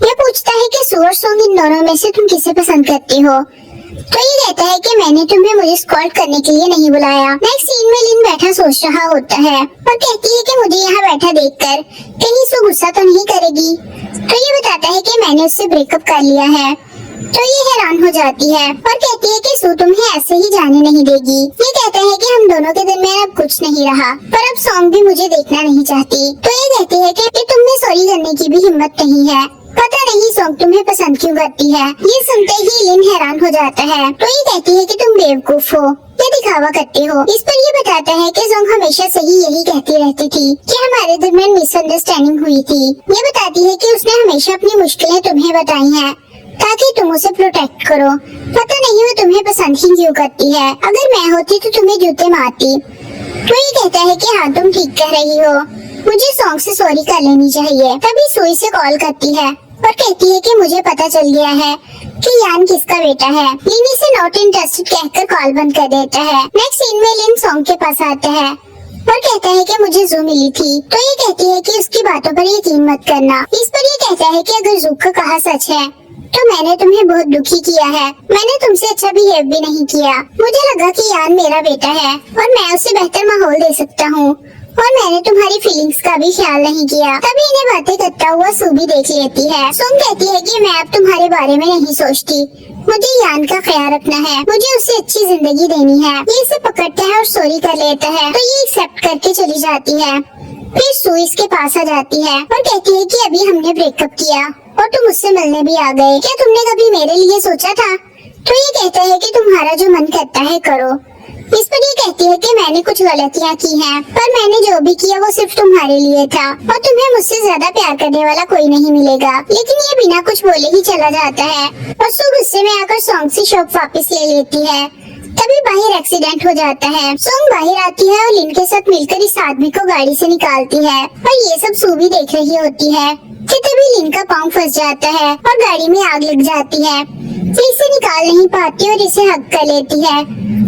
ये पूछता है कि सू और सोंग इन दोनों में से तुम किसे पसंद करते हो। तो ये कहता है कि मैंने तुम्हें मुझे स्कॉल्ड करने के लिए नहीं बुलाया। नेक्स्ट सीन में लिन बैठा सोच रहा होता है और कहती है कि मुझे यहाँ बैठा देखकर कहीं सू गुस्सा तो नहीं करेगी। तो ये बताता है कि मैंने उससे ब्रेकअप कर लिया है। तो ये हैरान हो जाती है और कहती है कि सू तुम्हें ऐसे ही जाने नहीं देगी। ये कहता है कि हम दोनों के दरमियान अब कुछ नहीं रहा, पर अब सोंग भी मुझे देखना नहीं चाहती। तो ये कहती है कि तुम में सॉरी करने की भी हिम्मत नहीं है, पता नहीं सोंग तुम्हें पसंद क्यों करती है। ये सुनते ही लिन हैरान हो जाता है। तो ये कहती है कि तुम बेवकूफ हो, ये दिखावा करते हो। इस पर ये बताता है कि सोंग हमेशा से ही यही कहती रहती थी कि हमारे दरमियान मिसअंडरस्टैंडिंग हुई थी। ये बताती है कि उसने हमेशा अपनी मुश्किलें तुम्हें बताई हैं ताकि तुम उसे प्रोटेक्ट करो। पता नहीं वो तुम्हें पसंद ही क्यों करती है, अगर मैं होती तो तुम्हें जूते मारती। तो ये कहता है कि हाँ तुम ठीक कह रही हो, मुझे सॉन्ग से सॉरी कर लेनी चाहिए। तभी सुई से कॉल करती है और कहती है कि मुझे पता चल गया है कि यान किसका बेटा है। लिन इसे नॉट इंटरेस्टेड कहकर कॉल बंद कर देता है। नेक्स्ट सीन में लिन सॉन्ग के पास आता है और कहता है कि मुझे जू मिली थी। तो ये कहती है कि उसकी बातों पर यकीन मत करना। इस पर ये कहता है कि अगर जू का कहा सच है तो मैंने तुम्हें बहुत दुखी किया है। मैंने तुमसे अच्छा बिहेव भी नहीं किया। मुझे लगा कि यान मेरा बेटा है और मैं उसे बेहतर माहौल दे सकता हूँ और मैंने तुम्हारी फीलिंग्स का भी ख्याल नहीं किया। तभी इन्हें बातें करता हुआ सू भी देख लेती है। सोंग कहती है कि मैं अब तुम्हारे बारे में नहीं सोचती। मुझे यान का ख्याल रखना है। मुझे उसे अच्छी जिंदगी देनी है। ये इसे पकड़ता है और सॉरी कर लेता है तो ये एक्सेप्ट करके चली जाती है। फिर सू इसके पास आ जाती है और कहती है कि अभी हमने ब्रेकअप किया और तुम मुझसे मिलने भी आ गए। क्या तुमने कभी मेरे लिए सोचा था? तो ये कहता है कि तुम्हारा जो मन करता है करो। इस पर ये कहती है कि मैंने कुछ गलतियाँ की हैं, पर मैंने जो भी किया वो सिर्फ तुम्हारे लिए था और तुम्हें मुझसे ज्यादा प्यार करने वाला कोई नहीं मिलेगा। लेकिन ये बिना कुछ बोले ही चला जाता है और सू गुस्से में आकर सॉन्ग से शॉप वापस ले लेती है। तभी बाहर एक्सीडेंट हो जाता है। सॉन्ग बाहर आती है और लिन के साथ मिलकर इस आदमी को गाड़ी से निकालती है और ये सब सू भी देख रही होती है कि तभी लिन का पाँव फंस जाता है और गाड़ी में आग लग जाती है। इसे निकाल नहीं पाती और इसे हक कर लेती है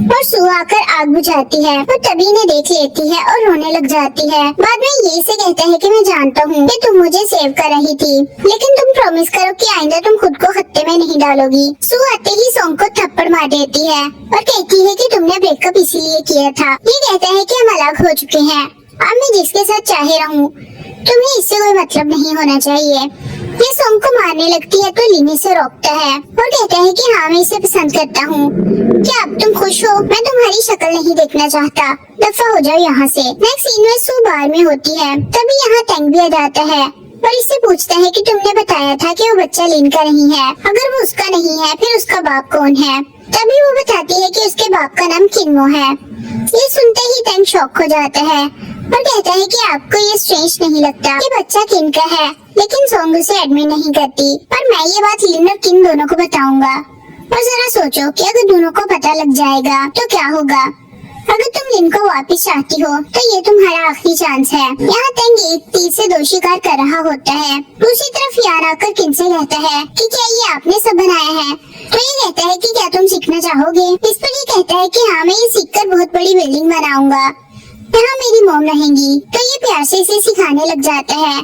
और सू आकर आग बुझाती है और तभी इन्हें देख लेती है और रोने लग जाती है। बाद में ये इसे कहता है कि मैं जानता हूँ कि तुम मुझे सेव कर रही थी, लेकिन तुम प्रॉमिस करो कि आइंदा तुम खुद को खत्ते में नहीं डालोगी। सू आते ही सॉन्ग को थप्पड़ मार देती है और कहती है कि तुमने ब्रेकअप इसीलिए किया था। ये कहता है कि हम अलग हो चुके हैं, अब मैं जिसके साथ चाहे रहूं, तुम्हें इससे कोई मतलब नहीं होना चाहिए। ये सॉन्ग को मारने लगती है तो लिन इसे रोकता है और कहता है कि हाँ मैं इसे पसंद करता हूँ। क्या अब तुम खुश हो? मैं तुम्हारी शक्ल नहीं देखना चाहता, दफा हो जाओ यहाँ से। नेक्स्ट सीन में सू बार में होती है। तभी यहाँ टैंक भी आ जाता है और इससे पूछता है कि तुमने बताया था कि वो बच्चा लिन का नहीं है, अगर वो उसका नहीं है फिर उसका बाप कौन है? तभी वो बताती है कि उसके बाप का नाम किन्मो है। ये सुनते ही टैंक शॉक हो जाता है और कहता है कि आपको ये स्ट्रेंज नहीं लगता कि बच्चा किन का है, लेकिन सॉन्ग उसे एडमिट नहीं करती। पर मैं ये बात लिन और किन दोनों को बताऊंगा और जरा सोचो कि अगर दोनों को पता लग जाएगा तो क्या होगा। अगर तुम लिन को वापस चाहती हो तो ये तुम्हारा आखिरी चांस है। यहाँ टैंक एक तीर से दो शिकार कर रहा होता है। दूसरी तरफ यान आकर किन से कहता है कि क्या ये आपने सब बनाया है? तो ये कहता है कि क्या तुम सीखना चाहोगे? इस पर ये कहता है कि हाँ मैं ये सीखकर बहुत बड़ी बिल्डिंग बनाऊंगा, यहाँ मेरी मॉम रहेंगी। तो ये प्यार से इसे सिखाने लग जाता है।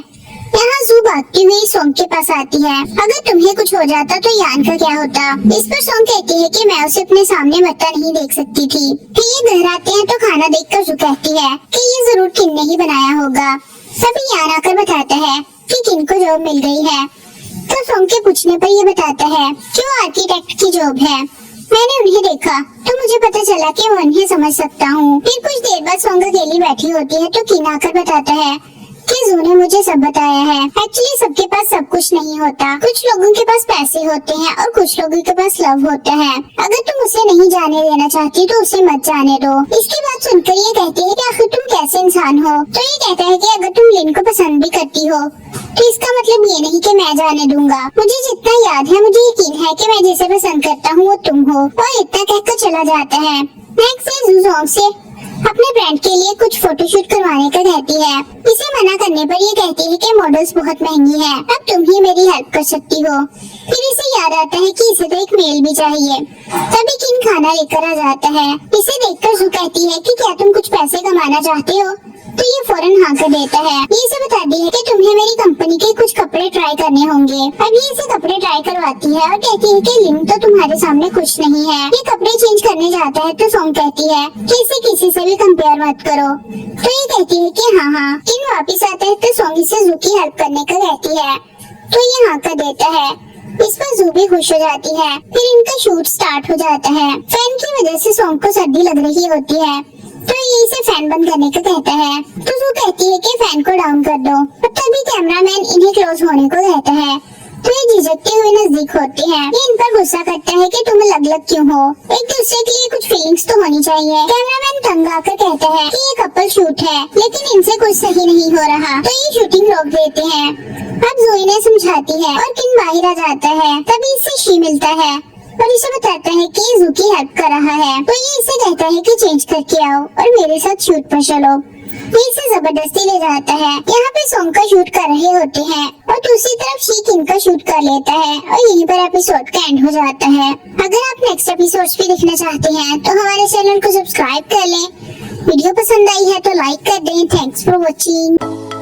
यहाँ जू भागती हुई सॉन्ग के पास आती है। अगर तुम्हें कुछ हो जाता तो यान का क्या होता? इस पर सॉन्ग कहती है कि मैं उसे अपने सामने मरता नहीं देख सकती थी। फिर ये घर आते हैं तो खाना देखकर जू कहती है कि ये जरूर किन ने ही बनाया होगा। तभी यान आकर बताता है कि किन को जॉब मिल गई है। तो सॉन्ग के पूछने पर ये बताता है कि वो आर्किटेक्ट की जॉब है। मैंने उन्हें देखा तो मुझे पता चला कि मैं उन्हें समझ सकता हूँ। फिर कुछ देर बाद सॉन्ग अकेली बैठी होती है तो किन आकर बताता है कि जू ने मुझे सब बताया है। एक्चुअली सबके पास सब कुछ नहीं होता, कुछ लोगों के पास पैसे होते हैं और कुछ लोगों के पास लव होता है। अगर तुम उसे नहीं जाने देना चाहती तो उसे मत जाने दो। इसकी बात सुनकर ये कहती है कि आखिर तुम कैसे इंसान हो? तो ये कहता है कि अगर तुम लिन को पसंद भी करती हो तो इसका मतलब ये नहीं कि मैं जाने दूंगा। मुझे जितना याद है मुझे यकीन है कि मैं जिसे पसंद करता हूँ वो तुम हो। और इतना कहकर चला जाता है। नेक्स्ट जू सॉन्ग से अपने ब्रांड के लिए कुछ फोटोशूट करवाने का कहती है। इसे मना करने पर ये कहती है कि मॉडल्स बहुत महंगी हैं, अब तुम ही मेरी हेल्प कर सकती हो। फिर इसे याद आता है कि इसे तो एक मेल भी चाहिए। तभी किन खाना लेकर आ जाता है। इसे देखकर जू कहती है कि क्या तुम कुछ पैसे कमाना चाहते हो? तो ये फौरन हाँ कर देता है। ये इसे बताती है कि तुम्हें मेरी कंपनी के कुछ कपड़े ट्राई करने होंगे। अब ये इसे कपड़े ट्राई करवाती है और कहती है कि लिन तो तुम्हारे सामने कुछ नहीं है। ये कपड़े चेंज करने जाता है तो सॉन्ग कहती है कि इसे किसी से भी कंपेयर मत करो। तो ये कहती है कि हाँ। किन वापिस आता है तो सॉन्ग इसे जू की हेल्प करने का कहती है तो ये हाँ कर देता है। इस पर जू भी खुश हो जाती है। फिर इनका शूट स्टार्ट हो जाता है। फैन की वजह से सॉन्ग को सर्दी लग रही होती है तो ये इसे फैन बंद करने को कहता है। तो जू कहती है कि फैन को डाउन कर दो। और तभी कैमरामैन इन्हें क्लोज होने को कहता है तो ये झिझकते हुए नजदीक होते हैं। ये इन पर गुस्सा करता है कि तुम अलग क्यों हो, एक दूसरे के लिए कुछ फीलिंग्स तो होनी चाहिए। कैमरामैन तंग आकर कहता है कि ये कपल शूट है लेकिन इनसे कुछ सही नहीं हो रहा तो ये शूटिंग रोक देते हैं। अब जू इन्हें समझाती है और किन बाहर आ जाता है। तभी इससे शी मिलता है और इसे बताता है कि जू की हेल्प कर रहा है। तो ये इसे कहता है कि चेंज करके आओ और मेरे साथ शूट पर चलो। फिर से जबरदस्ती ले जाता है। यहाँ पे सॉन्ग का शूट कर रहे होते हैं और दूसरी तरफ शी इनका शूट कर लेता है और यहीं पर एपिसोड का एंड हो जाता है। अगर आप नेक्स्ट एपिसोड्स भी देखना चाहते हैं तो हमारे चैनल को सब्सक्राइब कर लें। वीडियो पसंद आई है तो लाइक कर दें। Thanks for watching.